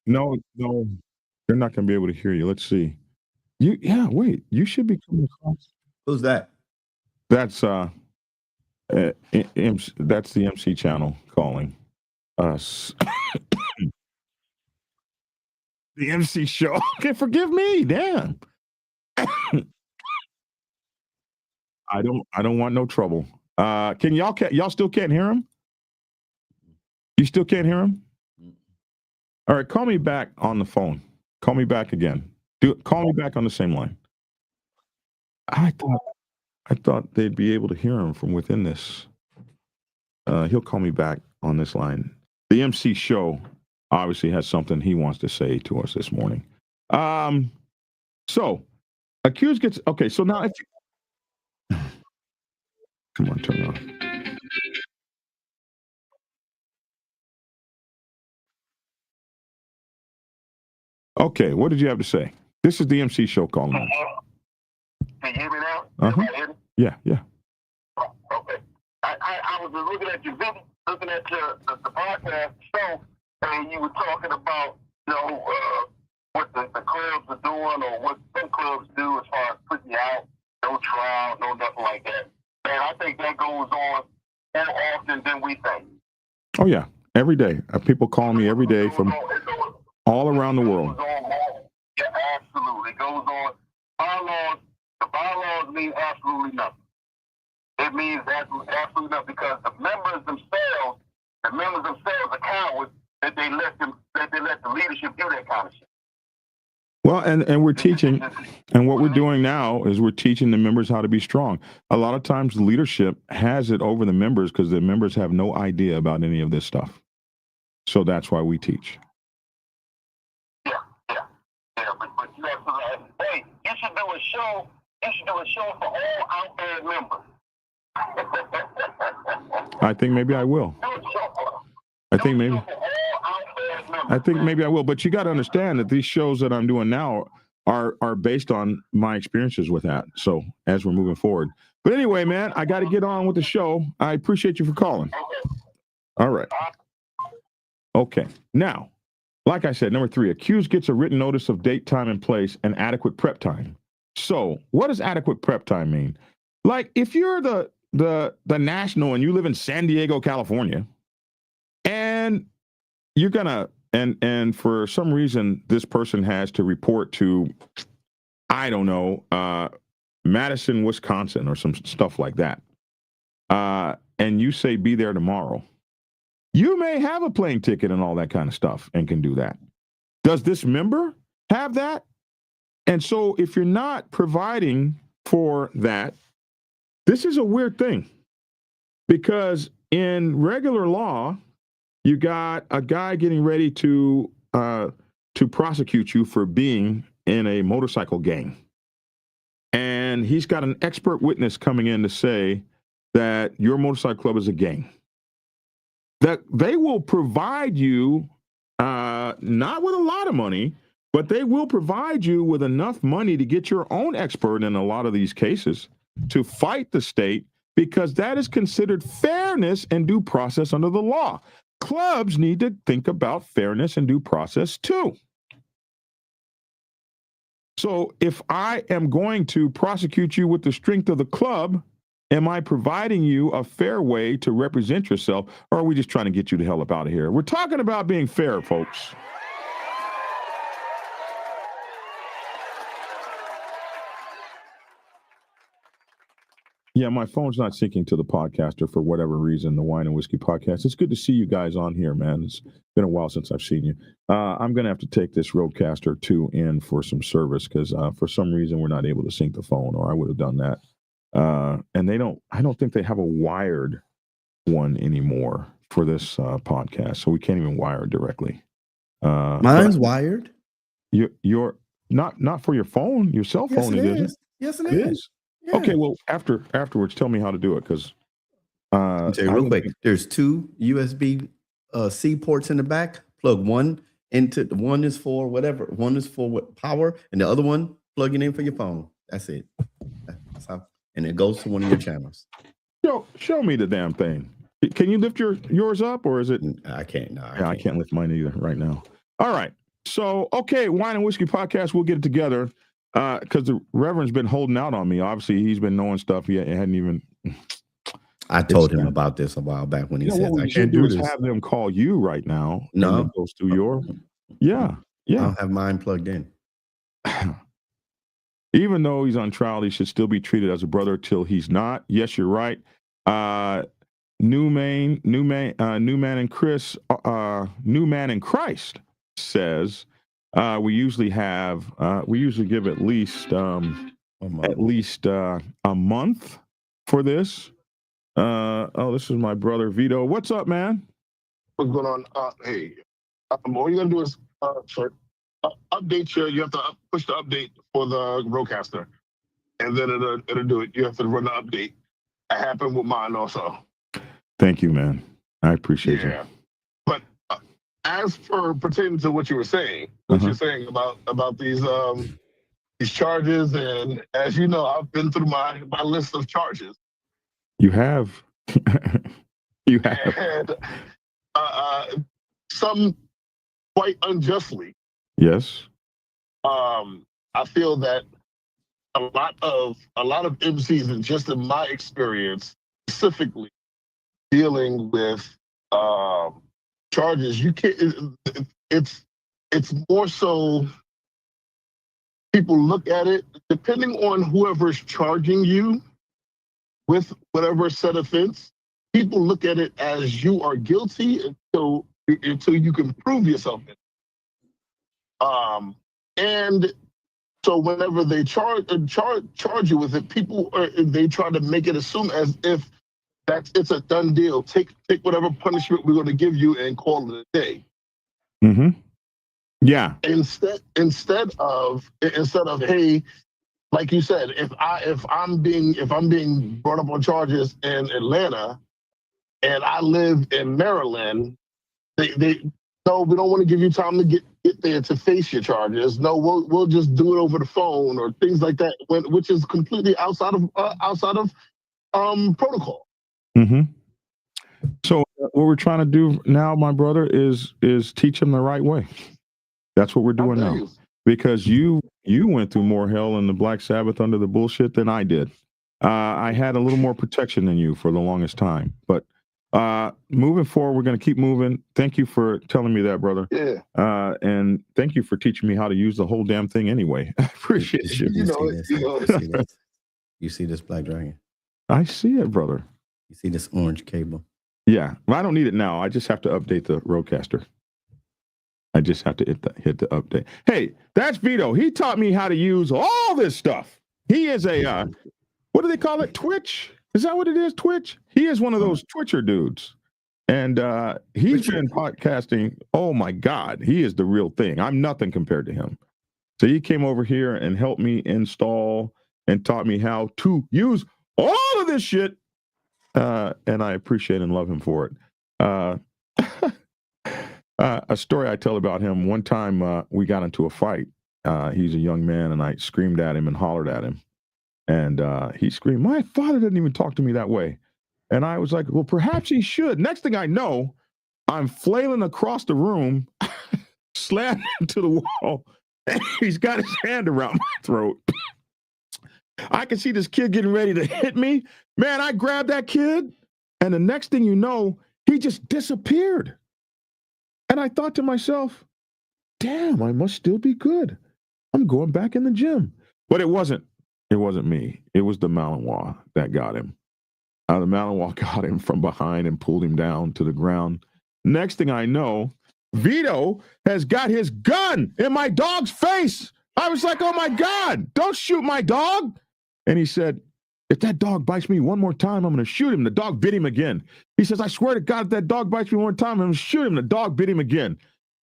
No, they're not going to be able to hear you. Let's see. Wait, you should be coming across. Who's that? That's that's the MC channel calling us. The MC show. Okay, forgive me. Damn. I don't want no trouble. Can y'all still can't hear him? You still can't hear him? All right, call me back on the phone. Call me back again. Call me back on the same line. I thought they'd be able to hear him from within this. He'll call me back on this line. The MC show obviously has something he wants to say to us this morning. So accused gets okay. So now, come on, turn on. Okay, what did you have to say? This is the MC show calling. Can you hear me now? Uh-huh. Everybody hear me? Yeah. Okay. I I was looking at your video, looking at the podcast show, and you were talking about, what the clubs are doing or what some clubs do as far as putting you out, no trial, no nothing like that. And I think that goes on more often than we think. Oh, yeah. Every day. People call me every day from all around the world. Yeah, absolutely. It goes on. Bylaws, the bylaws mean absolutely nothing. It means absolutely nothing because the members themselves are cowards that they let the leadership do that kind of shit. Well, and we're teaching, and what we're doing now is we're teaching the members how to be strong. A lot of times the leadership has it over the members because the members have no idea about any of this stuff. So that's why we teach. Yeah, but you have to, hey, you should do a show for all out there members. I think maybe I will. I think maybe I will. But you got to understand that these shows that I'm doing now are based on my experiences with that. So as we're moving forward. But anyway, man, I got to get on with the show. I appreciate you for calling. All right. Okay. Now, like I said, number 3, accused gets a written notice of date, time, and place, and adequate prep time. So what does adequate prep time mean? Like if you're the national and you live in San Diego, California, and you're gonna and for some reason this person has to report to, I don't know, Madison, Wisconsin, or some stuff like that, and you say be there tomorrow, you may have a plane ticket and all that kind of stuff and can do that. Does this member have that? And so if you're not providing for that, this is a weird thing, because in regular law, you got a guy getting ready to prosecute you for being in a motorcycle gang. And he's got an expert witness coming in to say that your motorcycle club is a gang. That they will provide you, not with a lot of money, but they will provide you with enough money to get your own expert in a lot of these cases to fight the state, because that is considered fairness and due process under the law. Clubs need to think about fairness and due process too. So if I am going to prosecute you with the strength of the club, am I providing you a fair way to represent yourself, or are we just trying to get you the hell up out of here? We're talking about being fair, folks. Yeah, my phone's not syncing to the podcaster for whatever reason, the Wine and Whiskey podcast. It's good to see you guys on here, man. It's been a while since I've seen you. I'm going to have to take this Rodecaster 2 in for some service because for some reason we're not able to sync the phone, or I would have done that. And I don't think they have a wired one anymore for this podcast, so we can't even wire it directly. Mine's wired. You're not for your phone, your cell phone. Yes, it isn't. Yes, it is. Yeah. Okay, well, afterwards, tell me how to do it, because I'll tell you real quick. There's 2 USB C ports in the back. Plug one is for whatever. One is for power, and the other one plug it in for your phone. That's it. That's how, and it goes to one of your channels. Show me the damn thing. Can you lift yours up, or is it? I can't. No, I can't lift mine either right now. All right. So, okay, Wine and Whiskey podcast. We'll get it together. Because the Reverend's been holding out on me. Obviously, he's been knowing stuff he hadn't even. I told him about this a while back when he said, "I can't do this." Have them call you right now. No, it goes through your. Yeah. I don't have mine plugged in. Even though he's on trial, he should still be treated as a brother till he's not. Yes, you're right. New man in Christ says. We usually give at least a month for this. This is my brother Vito. What's up, man? What's going on? Hey, what you're gonna do is update you have to push the update for the Rodecaster, and then it'll do it. You have to run the update. That happened with mine also. Thank you, man. I appreciate you. But as for pertaining to what you were saying, you're saying about these charges, and as you know, I've been through my list of charges. You have. You have. And some quite unjustly. Yes. I feel that a lot of MCs, and just in my experience, specifically dealing with charges, you can't. It's more so people look at it depending on whoever's charging you with whatever said offense. People look at it as you are guilty until you can prove yourself. And so whenever they charge you with it, they try to make it assume as if it's a done deal. Take whatever punishment we're going to give you and call it a day. Mm-hmm. Yeah. Instead of hey, like you said, if I'm being brought up on charges in Atlanta and I live in Maryland, they no, we don't want to give you time to get there to face your charges. No, we'll just do it over the phone or things like that, which is completely outside of protocol. Mm-hmm. So what we're trying to do now, my brother, is teach him the right way. That's what we're doing now. Because you went through more hell in the Black Sabbath under the bullshit than I did. I had a little more protection than you for the longest time. But moving forward, we're going to keep moving. Thank you for telling me that, brother. Yeah. And thank you for teaching me how to use the whole damn thing anyway. I appreciate you. You see this Black Dragon? I see it, brother. You see this orange cable? Yeah. Well, I don't need it now. I just have to update the Rodecaster. I just have to hit the update. Hey, that's Vito. He taught me how to use all this stuff. He is a, what do they call it? Twitch? Is that what it is? Twitch? He is one of those Twitcher dudes. And he's been podcasting. Oh, my God. He is the real thing. I'm nothing compared to him. So he came over here and helped me install and taught me how to use all of this shit. And I appreciate and love him for it. A story I tell about him, one time we got into a fight. He's a young man, and I screamed at him and hollered at him. And he screamed, "My father didn't even talk to me that way." And I was like, well, perhaps he should. Next thing I know, I'm flailing across the room, slammed into the wall, and he's got his hand around my throat. I can see this kid getting ready to hit me. Man, I grabbed that kid, and the next thing you know, he just disappeared. And I thought to myself, damn, I must still be good. I'm going back in the gym. But it wasn't me. It was the Malinois that got him. The Malinois got him from behind and pulled him down to the ground. Next thing I know, Vito has got his gun in my dog's face. I was like, oh my God, don't shoot my dog. And he said, if that dog bites me one more time, I'm going to shoot him. The dog bit him again. He says, I swear to God, if that dog bites me one more time, I'm going to shoot him. The dog bit him again.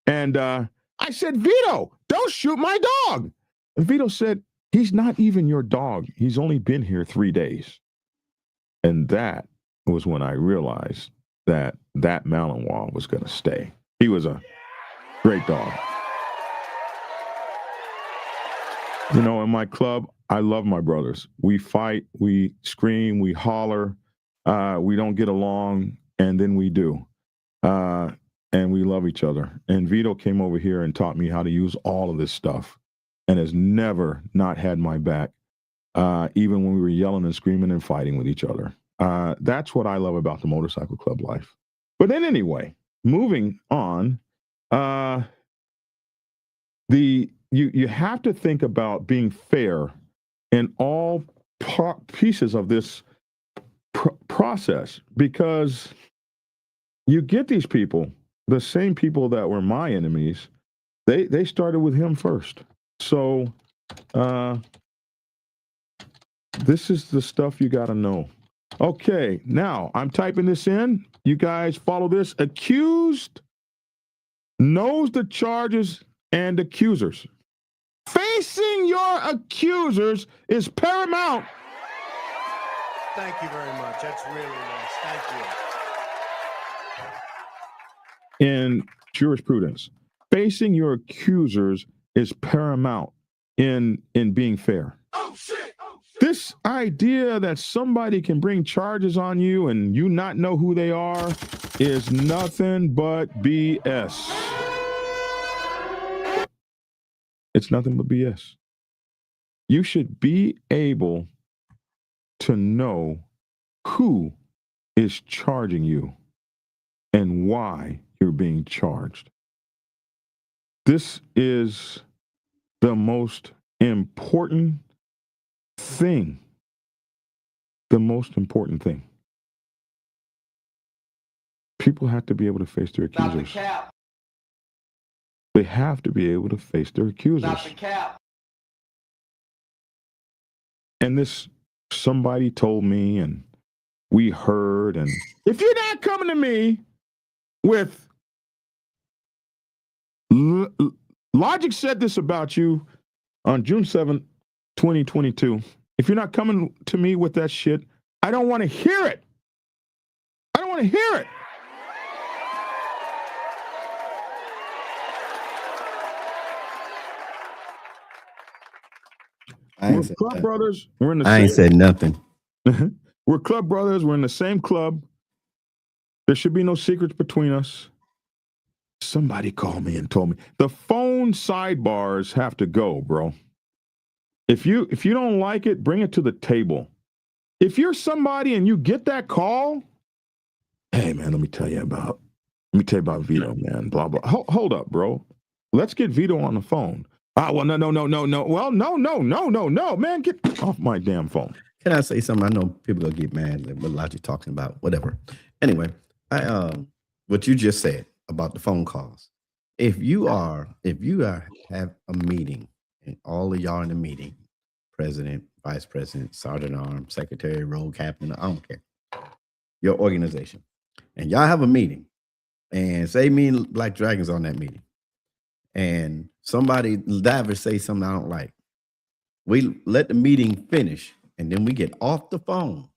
And I said, Vito, don't shoot my dog. And Vito said, he's not even your dog. He's only been here 3 days. And that was when I realized that Malinois was going to stay. He was a great dog. You know, in my club, I love my brothers. We fight, we scream, we holler, we don't get along, and then we do. And we love each other. And Vito came over here and taught me how to use all of this stuff and has never not had my back, even when we were yelling and screaming and fighting with each other. That's what I love about the motorcycle club life. But then anyway, moving on, you have to think about being fair in all pieces of this process, because you get these people, the same people that were my enemies, they started with him first. So this is the stuff you got to know. Okay, now I'm typing this in. You guys follow this. Accused knows the charges and accusers. Facing your accusers is paramount. Thank you very much. That's really nice. Thank you. In jurisprudence, facing your accusers is paramount in being fair. Oh shit! This idea that somebody can bring charges on you and you not know who they are is nothing but BS. It's nothing but BS. You should be able to know who is charging you and why you're being charged. This is the most important thing. The most important thing. People have to be able to face their accusers. They have to be able to face their accusers. And this, somebody told me, and we heard, and if you're not coming to me with Logic said this about you on June 7th, 2022. If you're not coming to me with that shit, I don't want to hear it. I don't want to hear it. We're club brothers. We're in the I ain't said nothing. We're club brothers. We're in the same club. There should be no secrets between us. Somebody called me and told me the phone sidebars have to go, bro. If you don't like it, bring it to the table. If you're somebody and you get that call, hey man, let me tell you about Vito, man. Blah blah. Hold up, bro. Let's get Vito on the phone. Well, no. Well, no, man, get off my damn phone. Can I say something? I know people gonna get mad at what Logic talking about, whatever. Anyway, what you just said about the phone calls. If you have a meeting and all of y'all in the meeting, president, vice president, sergeant at arms, secretary, road captain, I don't care, your organization, and y'all have a meeting, and say me and Black Dragon's on that meeting, and somebody lavish say something I don't like, we let the meeting finish, and then we get off the phone,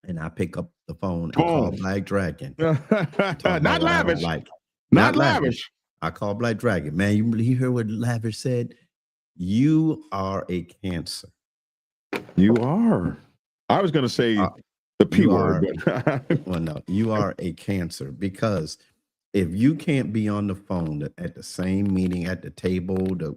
and I pick up the phone and call Black Dragon. Not lavish. Not lavish. I call Black Dragon. Man, you heard what Lavish said? You are a cancer. You are. I was going to say the P word. But well, no, you are a cancer, because if you can't be on the phone at the same meeting, at the table, the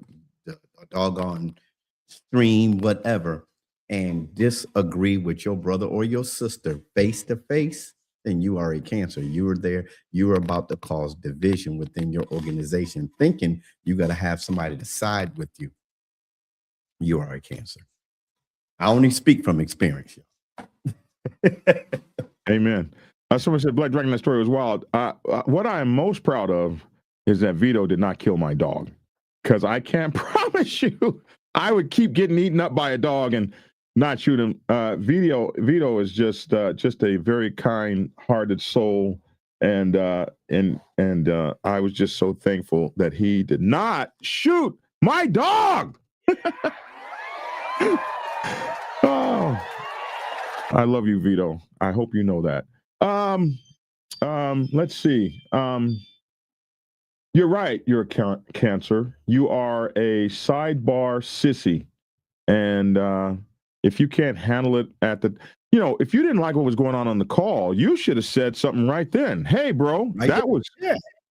doggone stream, whatever, and disagree with your brother or your sister face to face, then you are a cancer. You are there. You are about to cause division within your organization, thinking you got to have somebody to side with you. You are a cancer. I only speak from experience. Amen. Someone said Black Dragon, that story was wild. What I am most proud of is that Vito did not kill my dog, because I can't promise you I would keep getting eaten up by a dog and not shoot him. Vito is just a very kind-hearted soul, and I was just so thankful that he did not shoot my dog. Oh, I love you, Vito. I hope you know that. Let's see. You're right. You're a cancer. You are a sidebar sissy, and if you can't handle it if you didn't like what was going on the call, you should have said something right then. Hey, bro, that was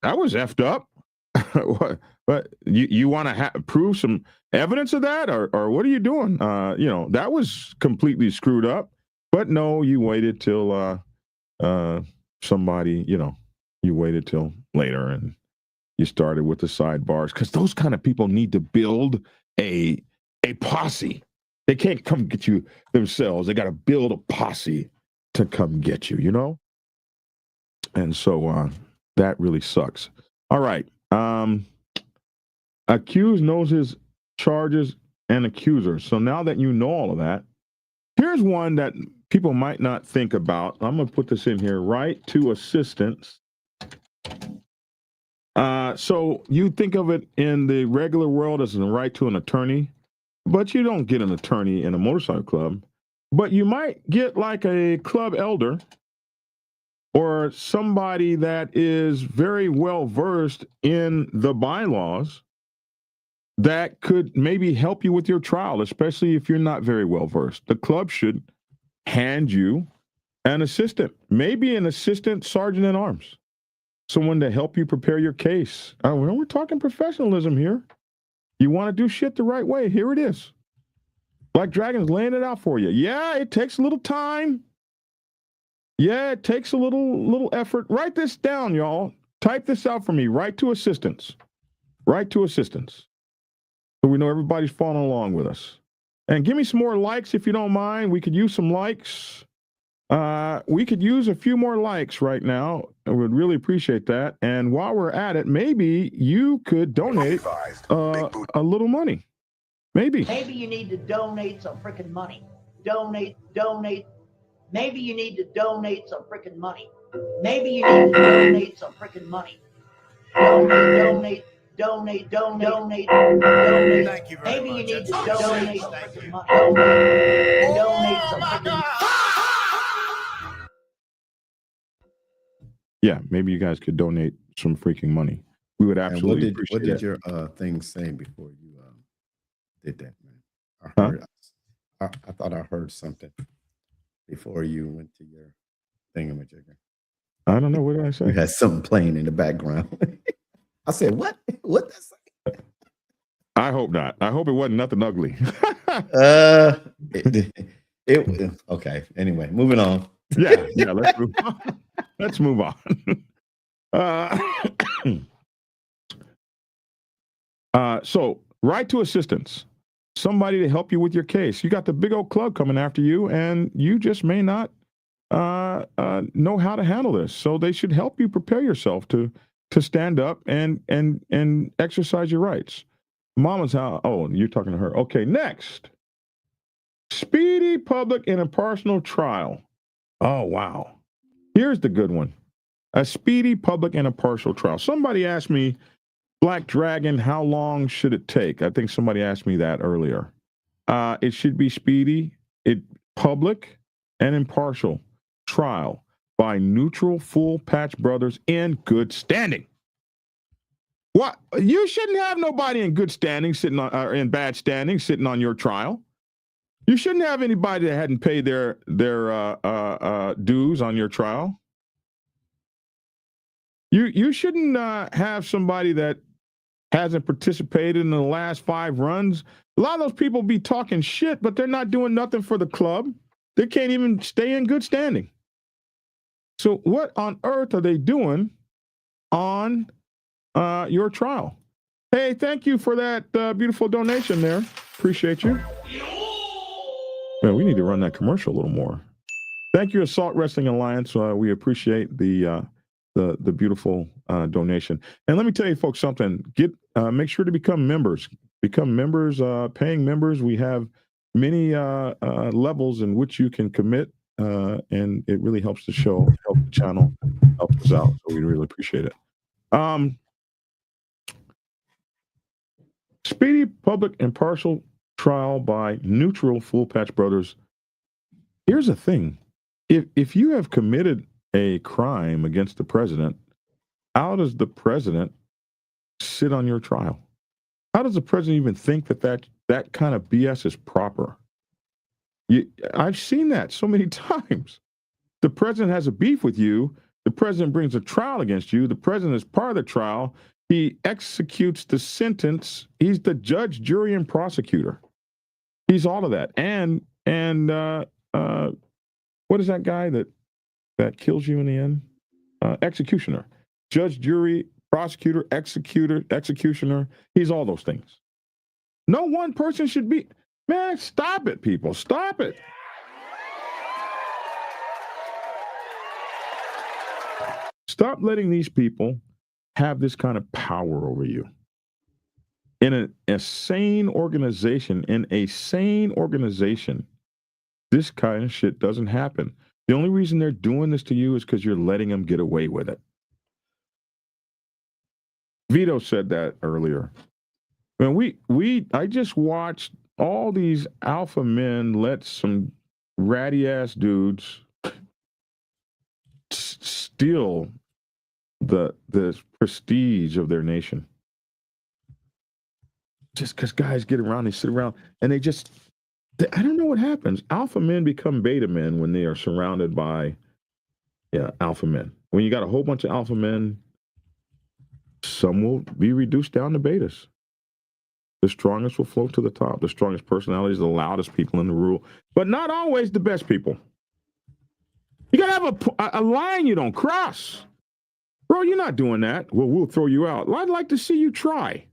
effed up. But you want to prove some evidence of that, or what are you doing? That was completely screwed up. But no, you waited till somebody, you waited till later, and you started with the sidebars, because those kind of people need to build a posse. They can't come get you themselves. They got to build a posse to come get you, And so that really sucks. All right. Accused knows his charges and accuser. So now that you know all of that, here's one that people might not think about. I'm going to put this in here. Right to assistance. So you think of it in the regular world as a right to an attorney, but you don't get an attorney in a motorcycle club. But you might get like a club elder or somebody that is very well versed in the bylaws that could maybe help you with your trial, especially if you're not very well versed. The club should hand you an assistant, maybe an assistant sergeant at arms, someone to help you prepare your case. We're talking professionalism here. You want to do shit the right way. Here it is. Black Dragon's laying it out for you. Yeah, it takes a little time. Yeah, it takes a little effort. Write this down, y'all. Type this out for me. Write to assistants. Write to assistants. So we know everybody's following along with us. And give me some more likes if you don't mind. We could use some likes. We could use a few more likes right now. I would really appreciate that. And while we're at it, maybe you could donate a little money. Maybe. Maybe you need to donate some freaking money. Donate. Maybe you need to donate some freaking money. Maybe you need to donate some freaking money. Donate. Thank you very Maybe much. you need to That's donate appreciated. some Thank freaking you. money. Donate some freaking money. Yeah, maybe you guys could donate some freaking money. We would And absolutely what appreciate did it. your thing say before you did that, man? I Huh? heard. I thought I heard something before you went to your thingamajigger. I don't know. What did I You say? had something playing in the background. I said, "What? What that say?" I hope not. I hope it wasn't nothing ugly. Okay. Anyway, moving on. Yeah. Let's move on. Let's move on. So, write to assistants, somebody to help you with your case. You got the big old club coming after you, and you just may not know how to handle this. So they should help you prepare yourself to stand up and exercise your rights. Mama's how? Oh, you're talking to her. Okay, next. Speedy public and impartial trial. Oh, wow. Here's the good one. A speedy public and impartial trial. Somebody asked me, Black Dragon, how long should it take? I think somebody asked me that earlier. It should be speedy, public and impartial trial by neutral full patch brothers in good standing. What? You shouldn't have nobody in good standing sitting on, or in bad standing sitting on your trial. You shouldn't have anybody that hadn't paid their dues on your trial. You shouldn't have somebody that hasn't participated in the last 5 runs. A lot of those people be talking shit, but they're not doing nothing for the club. They can't even stay in good standing. So what on earth are they doing on your trial? Hey, thank you for that beautiful donation there. Appreciate you. Man, we need to run that commercial a little more. Thank you, Assault Wrestling Alliance. We appreciate the beautiful donation. And let me tell you, folks, something. Make sure to become members. Become members, paying members. We have many levels in which you can commit, and it really helps the show, help the channel, helps us out. So we really appreciate it. Speedy, public, impartial trial by neutral full patch brothers. Here's the thing. If you have committed a crime against the president, how does the president sit on your trial? How does the president even think that kind of BS is proper? I've seen that so many times. The president has a beef with you. The president brings a trial against you. The president is part of the trial. He executes the sentence. He's the judge, jury, and prosecutor. He's all of that. And what is that guy that kills you in the end? Executioner. Judge, jury, prosecutor, executioner. He's all those things. No one person should be. Man, stop it, people. Stop it. Stop letting these people have this kind of power over you. In a sane organization, this kind of shit doesn't happen. The only reason they're doing this to you is because you're letting them get away with it. Vito said that earlier. When I just watched all these alpha men let some ratty ass dudes steal the prestige of their nation. just because guys get around, they sit around, and I don't know what happens. Alpha men become beta men when they are surrounded by alpha men. When you got a whole bunch of alpha men, some will be reduced down to betas. The strongest will float to the top. The strongest personalities, the loudest people in the room, but not always the best people. You got to have a line you don't cross. Bro, you're not doing that. Well, we'll throw you out. Well, I'd like to see you try.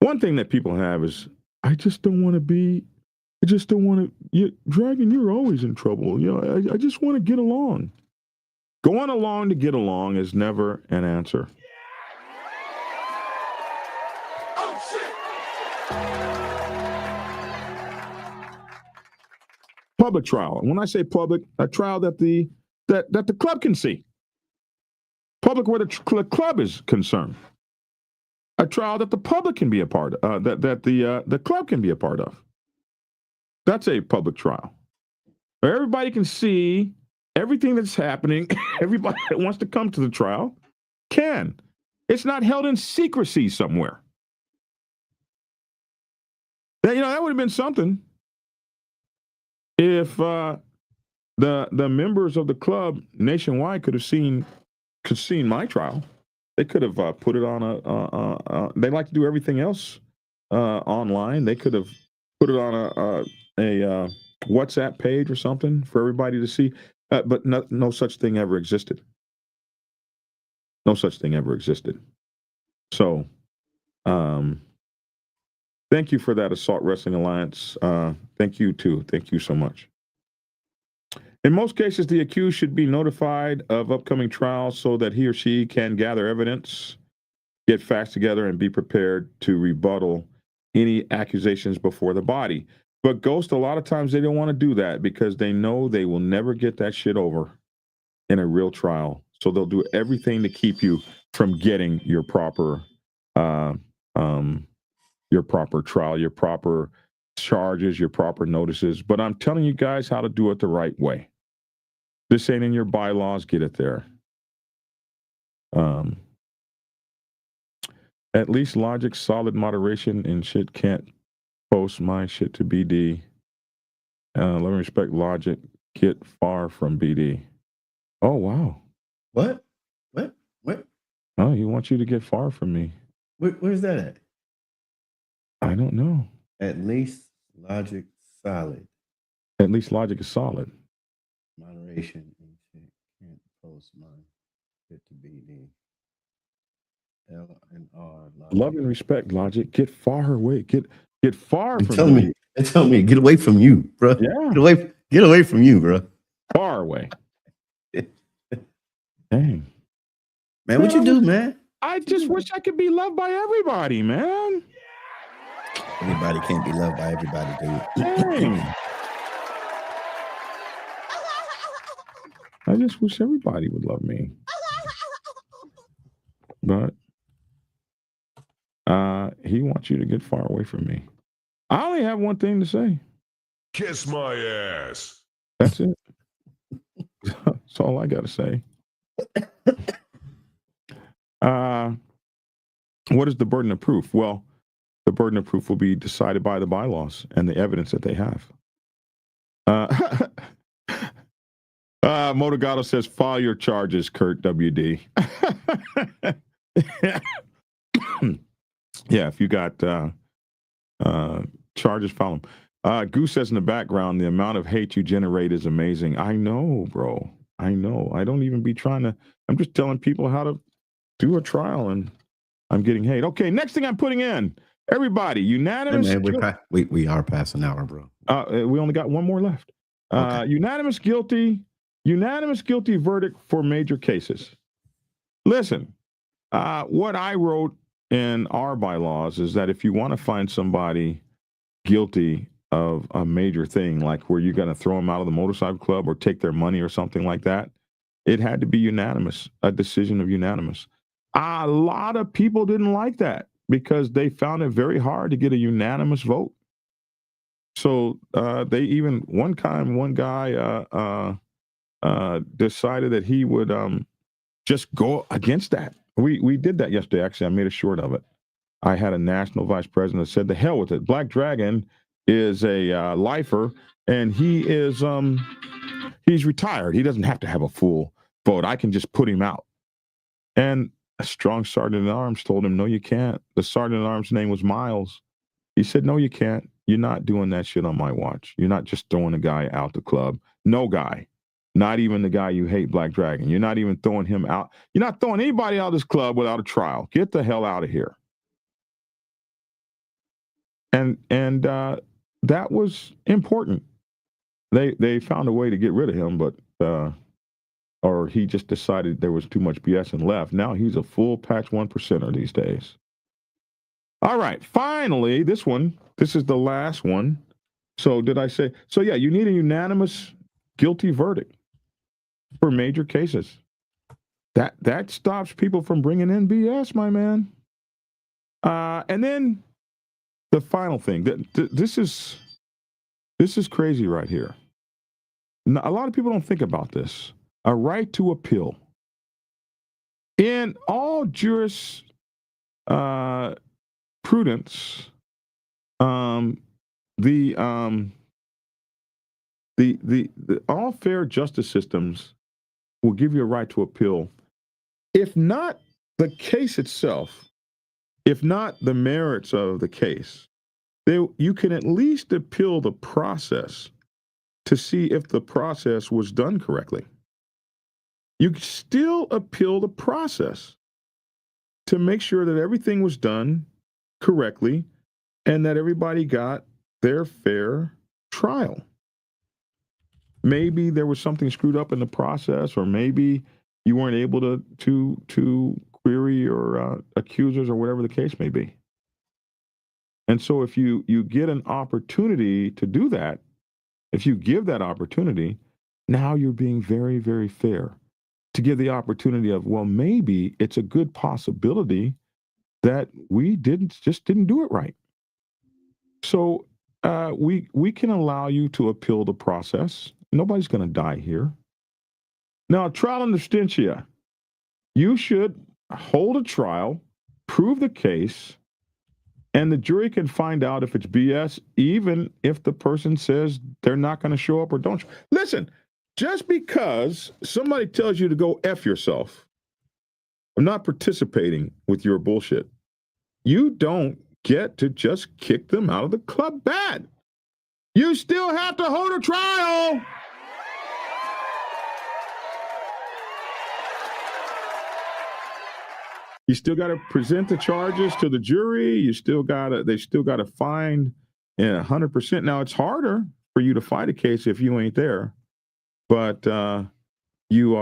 One thing that people have is, I just don't want to, Dragon, you're always in trouble. You know, I just want to get along. Going along to get along is never an answer. Public trial. When I say public, a trial that the club can see. Public where the club is concerned. A trial that the public can be a part of, that the club can be a part of. That's a public trial. Where everybody can see everything that's happening. Everybody that wants to come to the trial can. It's not held in secrecy somewhere. That would have been something if the members of the club nationwide could seen my trial. They could have put it on they like to do everything else online. They could have put it on a WhatsApp page or something for everybody to see. But no such thing ever existed. No such thing ever existed. So, thank you for that, Assault Wrestling Alliance. Thank you, too. Thank you so much. In most cases, the accused should be notified of upcoming trials so that he or she can gather evidence, get facts together, and be prepared to rebuttal any accusations before the body. But Ghost, a lot of times they don't want to do that because they know they will never get that shit over in a real trial. So they'll do everything to keep you from getting your proper trial, your proper charges, your proper notices. But I'm telling you guys how to do it the right way. This ain't in your bylaws. Get it there. At least logic, solid moderation, and shit can't post my shit to BD. Let me respect logic. Get far from BD. Oh, wow. What? Oh, he wants you to get far from me. Where's that at? I don't know. At least logic solid. At least logic is solid. Moderation and shit can't post my shit to BD. L and R. Love and respect, logic. Get far away. Get far from me. They're telling me, get away from you, bro. Yeah. Get away from you, bro. Far away. Dang. Man, what you do, man? I just wish I could be loved by everybody, man. Everybody can't be loved by everybody, dude. Dang. I just wish everybody would love me. But he wants you to get far away from me. I only have one thing to say. Kiss my ass. That's it. That's all I got to say. What is the burden of proof? Well, the burden of proof will be decided by the bylaws and the evidence that they have. Motogato says, file your charges, Kurt WD. Yeah, if you got charges, file them. Goose says in the background, the amount of hate you generate is amazing. I know, bro. I know. I don't even be trying to. I'm just telling people how to do a trial, and I'm getting hate. Okay, next thing I'm putting in. Everybody, unanimous. Hey man, we are past an hour, bro. We only got one more left. Okay. Unanimous guilty verdict for major cases. Listen, what I wrote in our bylaws is that if you want to find somebody guilty of a major thing, like where you're going to throw them out of the motorcycle club or take their money or something like that, it had to be unanimous, a decision of unanimous. A lot of people didn't like that because they found it very hard to get a unanimous vote. So they even one guy decided that he would just go against that. We did that yesterday. Actually, I made a short of it. I had a national vice president that said, "The hell with it. Black Dragon is a lifer, and he is he's retired. He doesn't have to have a full vote. I can just put him out." And a strong sergeant at arms told him, "No, you can't." The sergeant at arms' name was Miles. He said, "No, you can't. You're not doing that shit on my watch. You're not just throwing a guy out the club. No guy, not even the guy you hate, Black Dragon. You're not even throwing him out. You're not throwing anybody out of this club without a trial. Get the hell out of here." And that was important. They found a way to get rid of him, but or he just decided there was too much BS and left. Now he's a full patch 1%er these days. All right, finally, this is the last one. So did I say? So yeah, you need a unanimous guilty verdict for major cases. That stops people from bringing in BS, my man. And then the final thing, this is crazy right here. Now, a lot of people don't think about this. A right to appeal. In all jurisprudence, the all fair justice systems will give you a right to appeal. If not the case itself, if not the merits of the case, you can at least appeal the process to see if the process was done correctly. You can still appeal the process to make sure that everything was done correctly and that everybody got their fair trial. Maybe there was something screwed up in the process, or maybe you weren't able to query your accusers or whatever the case may be. And so if you get an opportunity to do that, if you give that opportunity, now you're being very, very fair to give the opportunity of, well, maybe it's a good possibility that we didn't do it right. So we can allow you to appeal the process. Nobody's going to die here. Now, trial in absentia, you should hold a trial, prove the case, and the jury can find out if it's BS, even if the person says they're not going to show up or don't. Listen, just because somebody tells you to go F yourself, I'm not participating with your bullshit, you don't get to just kick them out of the club bad. You still have to hold a trial. You still got to present the charges to the jury. They still got to find 100%. Now, it's harder for you to fight a case if you ain't there, but you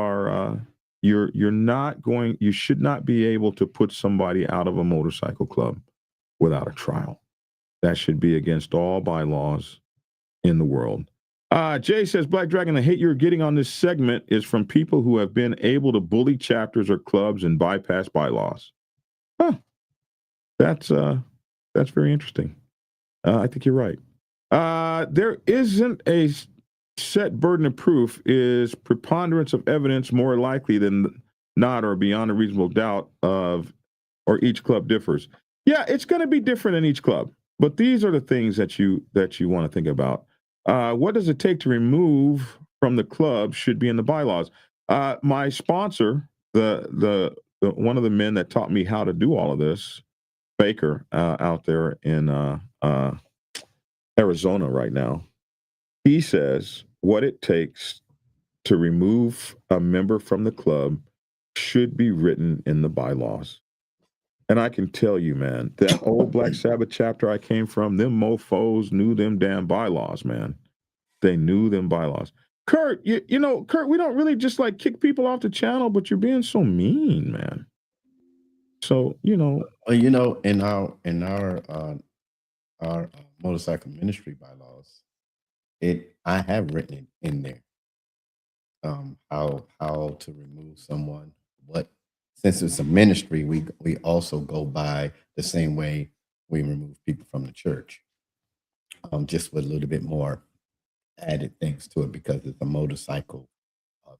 should not be able to put somebody out of a motorcycle club without a trial. That should be against all bylaws in the world. Jay says, Black Dragon, the hate you're getting on this segment is from people who have been able to bully chapters or clubs and bypass bylaws. Huh. That's very interesting. I think you're right. There isn't a set burden of proof. Is preponderance of evidence more likely than not, or beyond a reasonable doubt or each club differs? Yeah, it's going to be different in each club, but these are the things that you want to think about. What does it take to remove from the club should be in the bylaws? My sponsor, the one of the men that taught me how to do all of this, Baker, out there in Arizona right now, he says what it takes to remove a member from the club should be written in the bylaws. And I can tell you, man, that old Black Sabbath chapter I came from, them mofos knew them damn bylaws, man. They knew them bylaws. Kurt, Kurt, we don't really just like kick people off the channel, but you're being so mean, man. So, in our motorcycle ministry bylaws, I have written it in there. How to remove someone, since it's a ministry, we also go by the same way we remove people from the church, just with a little bit more added things to it because it's a motorcycle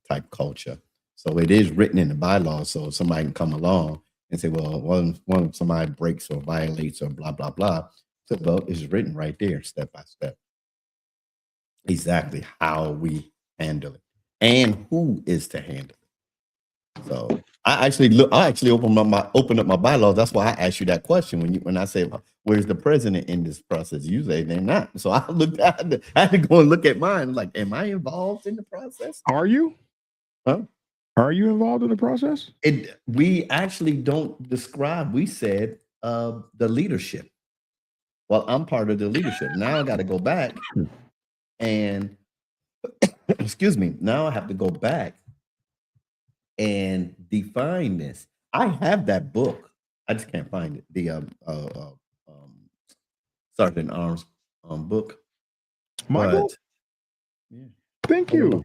type culture. So it is written in the bylaws, so somebody can come along and say, well, one of somebody breaks or violates or blah, blah, blah. So, well, it's written right there, step by step, exactly how we handle it and who is to handle it. So I actually opened up my bylaws. That's why I asked you that question when I say, where's the president in this process? You say they're not. So I had to go and look at mine. Like, am I involved in the process? Are you? Huh? Are you involved in the process? We actually don't describe. We said the leadership. Well, I'm part of the leadership. Now I got to go back and excuse me. Now I have to go back and define this. I have that book. I just can't find it. The Sergeant Arms book. My book? Yeah. Thank you.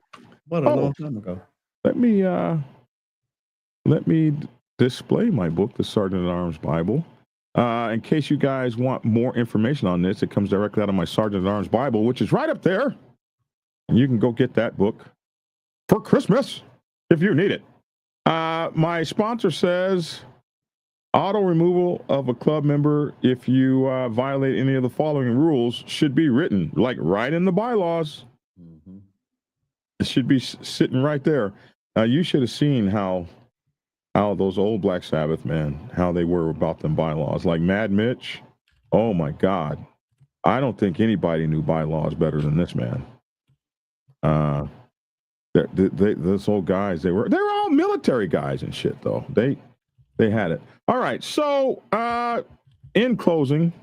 What a long time ago. Let me display my book, the Sergeant at Arms Bible. In case you guys want more information on this, it comes directly out of my Sergeant at Arms Bible, which is right up there. And you can go get that book for Christmas if you need it. My sponsor says auto removal of a club member if you violate any of the following rules should be written, like right in the bylaws. Mm-hmm. It should be sitting right there. You should have seen how those old Black Sabbath, man, how they were about them bylaws. Like Mad Mitch, oh my God. I don't think anybody knew bylaws better than this man. Those old guys, they were all military guys and shit, though. They had it. All right, so in closing,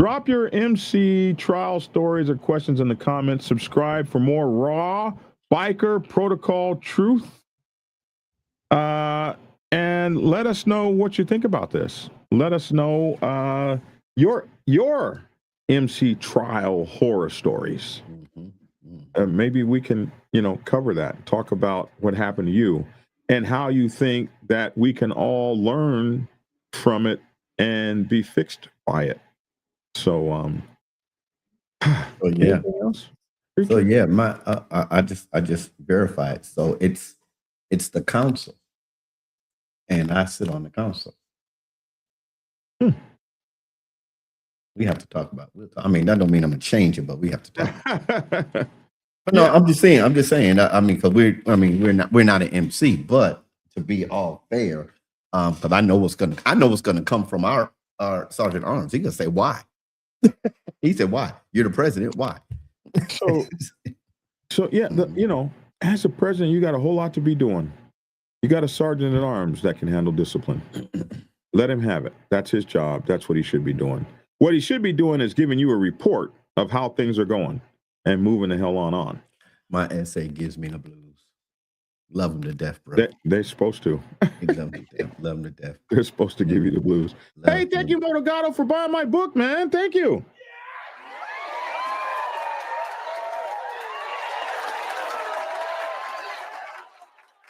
drop your MC trial stories or questions in the comments. Subscribe for more raw biker protocol truth. And let us know what you think about this. Let us know your MC trial horror stories. Maybe we can, cover that, talk about what happened to you and how you think that we can all learn from it and be fixed by it. So, yeah. So yeah, I just verified. So it's the council, and I sit on the council. We have to talk about it. I mean, that don't mean I'm gonna change it, but we have to talk about it. But no, I'm just saying. I mean, because we're not an MC, but to be all fair, because I know what's gonna come from our Sergeant Arms. He gonna say why. He said why? You're the president. Why? So yeah, as a president, you got a whole lot to be doing. You got a sergeant at arms that can handle discipline. Let him have it. That's his job. That's what he should be doing. What he should be doing is giving you a report of how things are going and moving the hell on. My essay gives me the blues. Love them to death, bro. They're supposed to. Love them to death. They're supposed to give you the blues. Hey, thank you, Motogato, for buying my book, man. Thank you.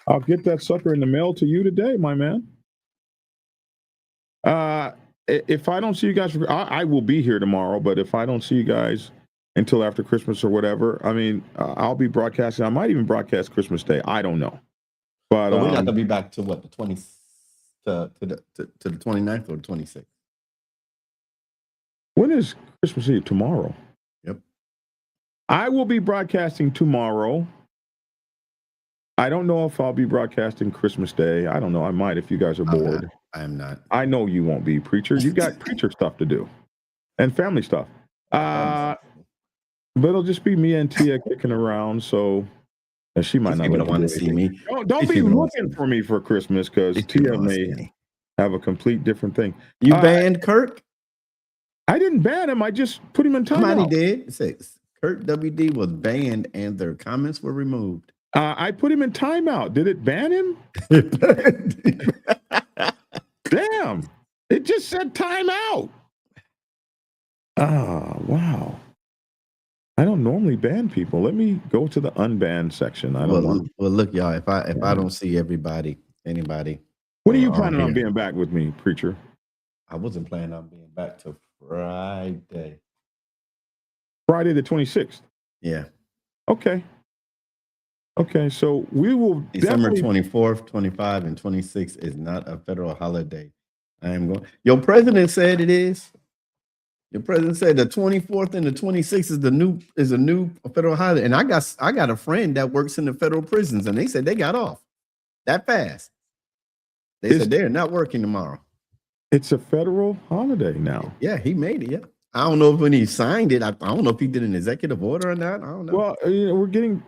I'll get that sucker in the mail to you today, my man. If I don't see you guys, I will be here tomorrow, but if I don't see you guys until after Christmas or whatever, I mean, I'll be broadcasting. I might even broadcast Christmas Day. I don't know. But we're not going to be back to what, the 20th to the 29th or the 26th? When is Christmas Eve? Tomorrow. Yep. I will be broadcasting tomorrow. I don't know if I'll be broadcasting Christmas Day. I don't know. I might if you guys are bored. I am not. I know you won't be, preacher. You got preacher stuff to do and family stuff. But it'll just be me and Tia kicking around. So she might not want to see me. Don't be looking for me for Christmas because Tia may have a complete different thing. You banned Kirk? I didn't ban him. I just put him in timeout. Somebody did. It says Kirk WD was banned and their comments were removed. I put him in timeout. Did it ban him? Damn. It just said timeout. Oh, wow. I don't normally ban people. Let me go to the unbanned section. Well, look, y'all, if I don't see anybody. When are you planning on being back with me, preacher? I wasn't planning on being back till Friday. Friday the 26th? Yeah. Okay. Okay, so we will December definitely. 24th, 25, and 26 is not a federal holiday. I am going. Your president said it is. Your president said the 24th and the 26th is a new federal holiday. And I got a friend that works in the federal prisons, and they said they got off that fast. They said they're not working tomorrow. It's a federal holiday now. Yeah, he made it. Yeah. I don't know if when he signed it, I don't know if he did an executive order or not. I don't know. Well, we're getting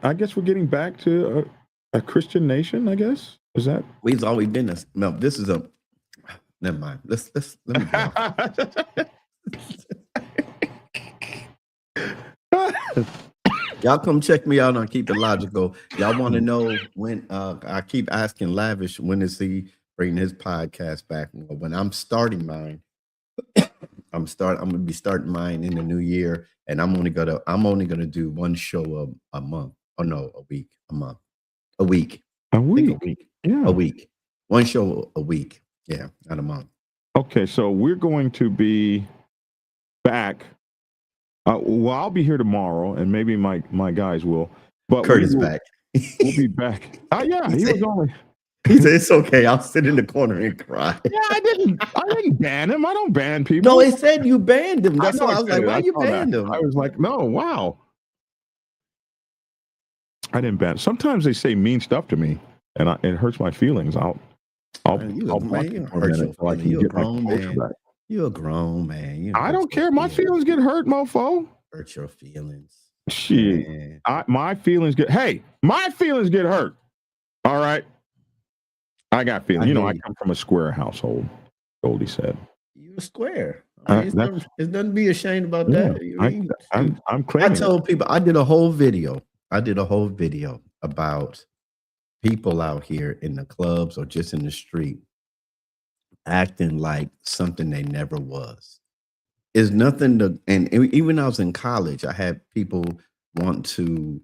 back to a Christian nation, I guess. Is that? We've always been this. No, this is a. Never mind. Let me go. Y'all come check me out on Keep It Logical. Y'all want to know when? I keep asking Lavish when is he bringing his podcast back? Well, when I'm starting mine, I'm gonna be starting mine in the new year, and I'm only gonna do one show a month. Oh no, a week, a month, a week, a week, yeah, a week, one show a week, yeah, not a month. Okay, so we're going to be back. Well, I'll be here tomorrow, and maybe my guys will. But Curtis back. We'll be back. Yeah, he was only. He said it's okay. I'll sit in the corner and cry. Yeah, I didn't ban him. I don't ban people. No, it said you banned him. That's why I was like, why you banned him? I was like, no, wow. I didn't ban. Sometimes they say mean stuff to me, and it hurts my feelings. I'll You're a grown man. I don't care. My feelings get hurt, mofo. Hurt your feelings. Shit. My feelings get. Hey, my feelings get hurt. All right. I got feelings. I come from a square household. Goldie said. You're a square. It's nothing to be ashamed about that. I'm claiming. I told people I did a whole video about people out here in the clubs or just in the street acting like something they never was. It's nothing to, and even when I was in college, I had people want to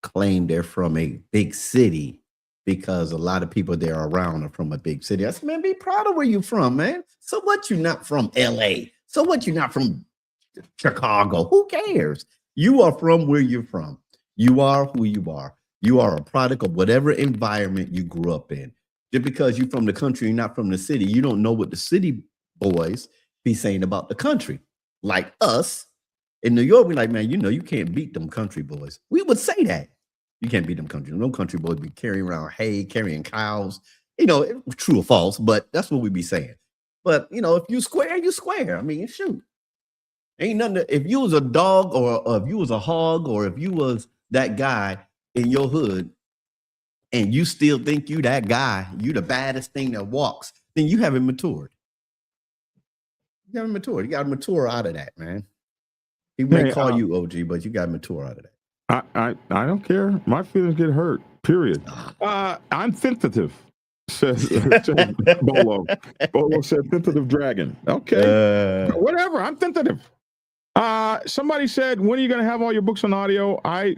claim they're from a big city because a lot of people there around are from a big city. I said, man, be proud of where you're from, man. So what, you're not from LA? So what, you're not from Chicago? Who cares? You are from where you're from. You are who you are. You are a product of whatever environment you grew up in. Just because you're from the country, you're not from the city, you don't know what the city boys be saying about the country. Like us in New York, we're like, man, you can't beat them country boys. We would say that. You can't beat them country. No country boys be carrying around hay, carrying cows. True or false, but that's what we be saying. But, if you square, you square. I mean, shoot. Ain't nothing. If you was a dog or if you was a hog or if you was that guy in your hood, and you still think you that guy, you the baddest thing that walks, then you haven't matured. You haven't matured. You got to mature out of that, man. He may call you OG, but you got to mature out of that. I don't care. My feelings get hurt, period. I'm tentative, says Bolo. Bolo said tentative dragon. Okay, whatever. I'm tentative. Somebody said, when are you going to have all your books on audio? I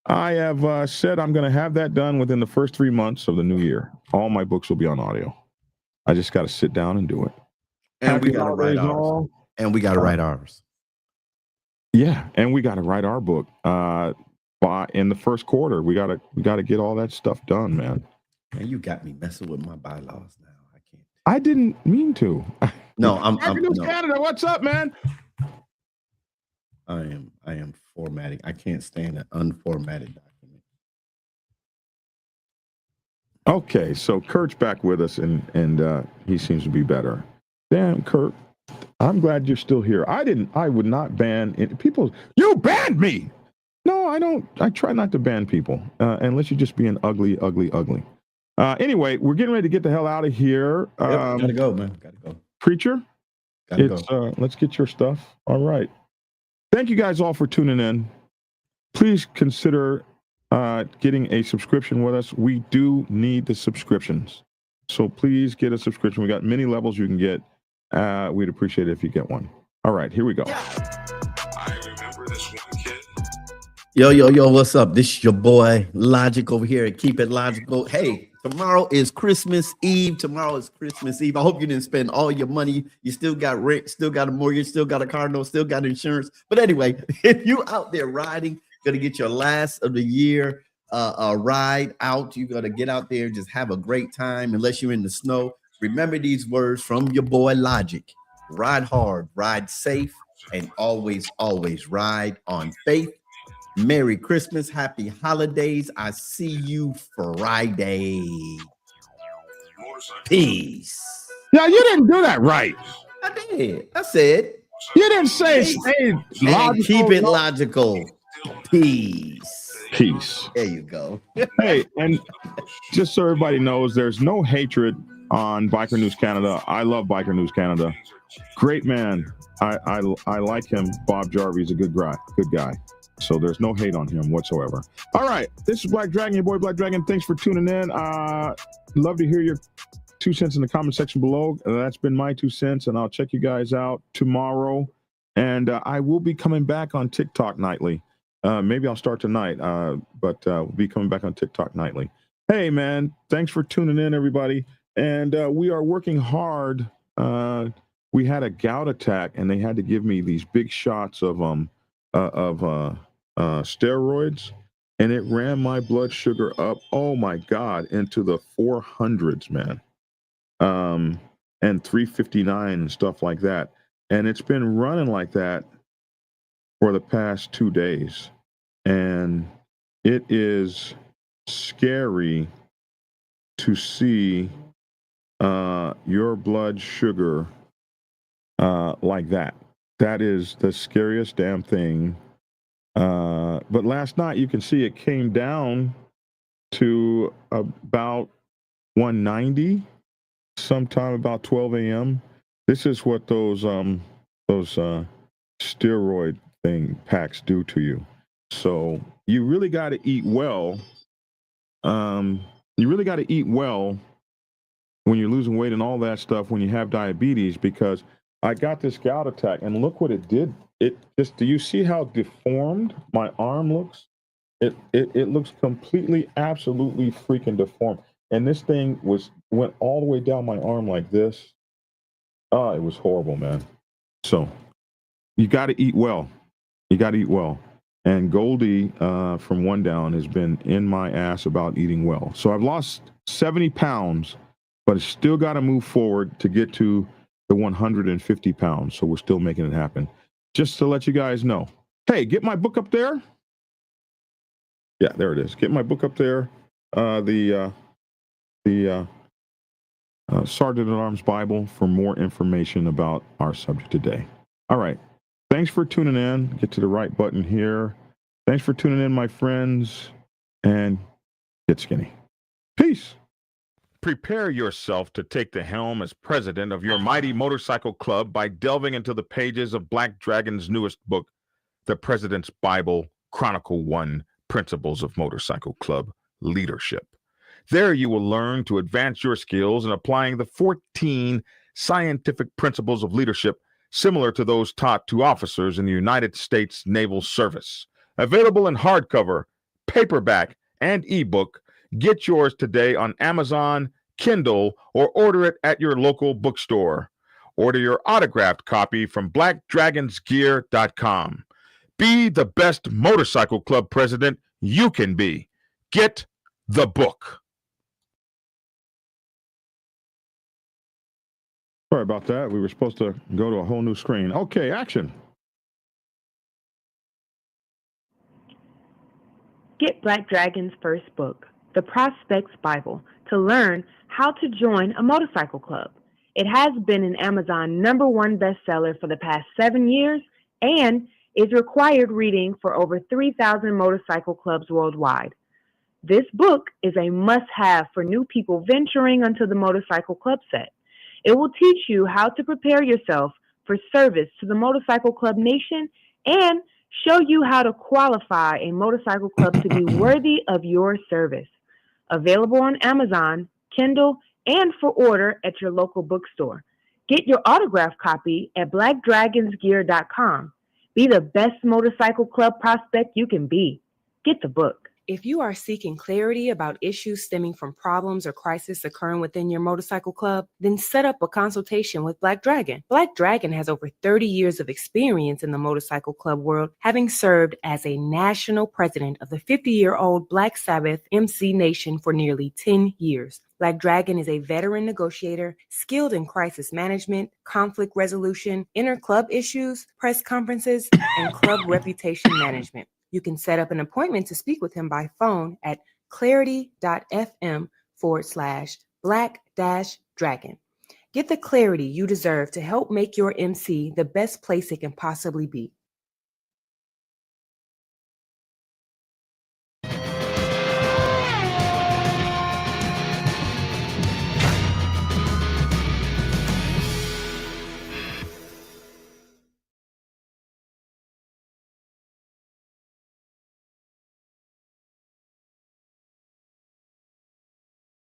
have said I'm going to have that done within the first 3 months of the new year. All my books will be on audio. I just got to sit down and do it. And we got to write ours. And we got to write ours. Yeah, and we got to write our book in the first quarter. We got to get all that stuff done, man. And you got me messing with my bylaws now. I can't. I didn't mean to. No, I'm Canada. What's up, man? I am formatting. I can't stand an unformatted document. Okay, so Kurt's back with us, and he seems to be better. Damn, Kurt, I'm glad you're still here. I would not ban people. You banned me. No, I don't. I try not to ban people unless you're just being ugly. Anyway, we're getting ready to get the hell out of here. Gotta go, man. Gotta go. Preacher, let's get your stuff. All right. Thank you guys all for tuning in. Please consider getting a subscription with us. We do need the subscriptions. So please get a subscription. We got many levels you can get. We'd appreciate it if you get one. All right, here we go. I remember this one kid. Yo, what's up? This is your boy Logic over here at Keep It Logical. Hey, tomorrow is Christmas Eve. I hope you didn't spend all your money. You still got rent, still got a mortgage, still got a car note, still got insurance. But anyway, if you out there riding, gonna get your last of the year ride out. You're going to get out there and just have a great time unless you're in the snow. Remember these words from your boy Logic. Ride hard, ride safe, and always, always ride on faith. Merry Christmas, happy holidays. I see you Friday. Peace. Yeah, you didn't do that right. I did. I said. You didn't say Peace. stay And logical. keep it logical. Peace. Peace. There you go. Hey, and just so everybody knows, there's no hatred on Biker News Canada. I love Biker News Canada. Great man. I like him. Bob Jarvie's a good guy. So there's no hate on him whatsoever. All right. This is Black Dragon, your boy Black Dragon. Thanks for tuning in. Love to hear your 2 cents in the comment section below. That's been my 2 cents, and I'll check you guys out tomorrow. And I will be coming back on TikTok nightly. Maybe I'll start tonight, but we'll be coming back on TikTok nightly. Hey, man, thanks for tuning in, everybody. And we are working hard. We had a gout attack, and they had to give me these big shots of steroids, and it ran my blood sugar up, oh my God, into the 400s, man. And 359 and stuff like that. And it's been running like that for the past 2 days. And it is scary to see your blood sugar like that. That is the scariest damn thing. But last night you can see it came down to about 190 sometime about 12 a.m. This is what those steroid packs do to you. So you really got to eat well. You really got to eat well when you're losing weight and all that stuff when you have diabetes, because I got this gout attack and look what it did. It just, do you see how deformed my arm looks? It looks completely, absolutely freaking deformed. And this thing went all the way down my arm like this. Oh, it was horrible, man. So you got to eat well. You got to eat well. And Goldie from One Down has been in my ass about eating well. So I've lost 70 pounds, but it's still got to move forward to get to the 150 pounds. So we're still making it happen. Just to let you guys know. Hey, get my book up there. Yeah, there it is. Get my book up there. The Sergeant at Arms Bible for more information about our subject today. All right. Thanks for tuning in. Get to the right button here. Thanks for tuning in, my friends, and get skinny. Peace. Prepare yourself to take the helm as president of your mighty motorcycle club by delving into the pages of Black Dragon's newest book, The President's Bible, Chronicle 1, Principles of Motorcycle Club Leadership. There you will learn to advance your skills in applying the 14 scientific principles of leadership similar to those taught to officers in the United States Naval Service. Available in hardcover, paperback, and ebook. Get yours today on Amazon, Kindle, or order it at your local bookstore. Order your autographed copy from blackdragonsgear.com. Be the best motorcycle club president you can be. Get the book. Sorry about that. We were supposed to go to a whole new screen. Okay, action. Get Black Dragon's first book, The Prospect's Bible, to learn how to join a motorcycle club. It has been an Amazon #1 bestseller for the past 7 years and is required reading for over 3,000 motorcycle clubs worldwide. This book is a must-have for new people venturing onto the motorcycle club set. It will teach you how to prepare yourself for service to the motorcycle club nation and show you how to qualify a motorcycle club to be worthy of your service. Available on Amazon, Kindle, and for order at your local bookstore. Get your autographed copy at blackdragonsgear.com. Be the best motorcycle club prospect you can be. Get the book. If you are seeking clarity about issues stemming from problems or crises occurring within your motorcycle club, then set up a consultation with Black Dragon. Black Dragon has over 30 years of experience in the motorcycle club world, having served as a national president of the 50-year-old Black Sabbath MC Nation for nearly 10 years. Black Dragon is a veteran negotiator, skilled in crisis management, conflict resolution, inter-club issues, press conferences, and club reputation management. You can set up an appointment to speak with him by phone at clarity.fm/black-dragon. Get the clarity you deserve to help make your MC the best place it can possibly be.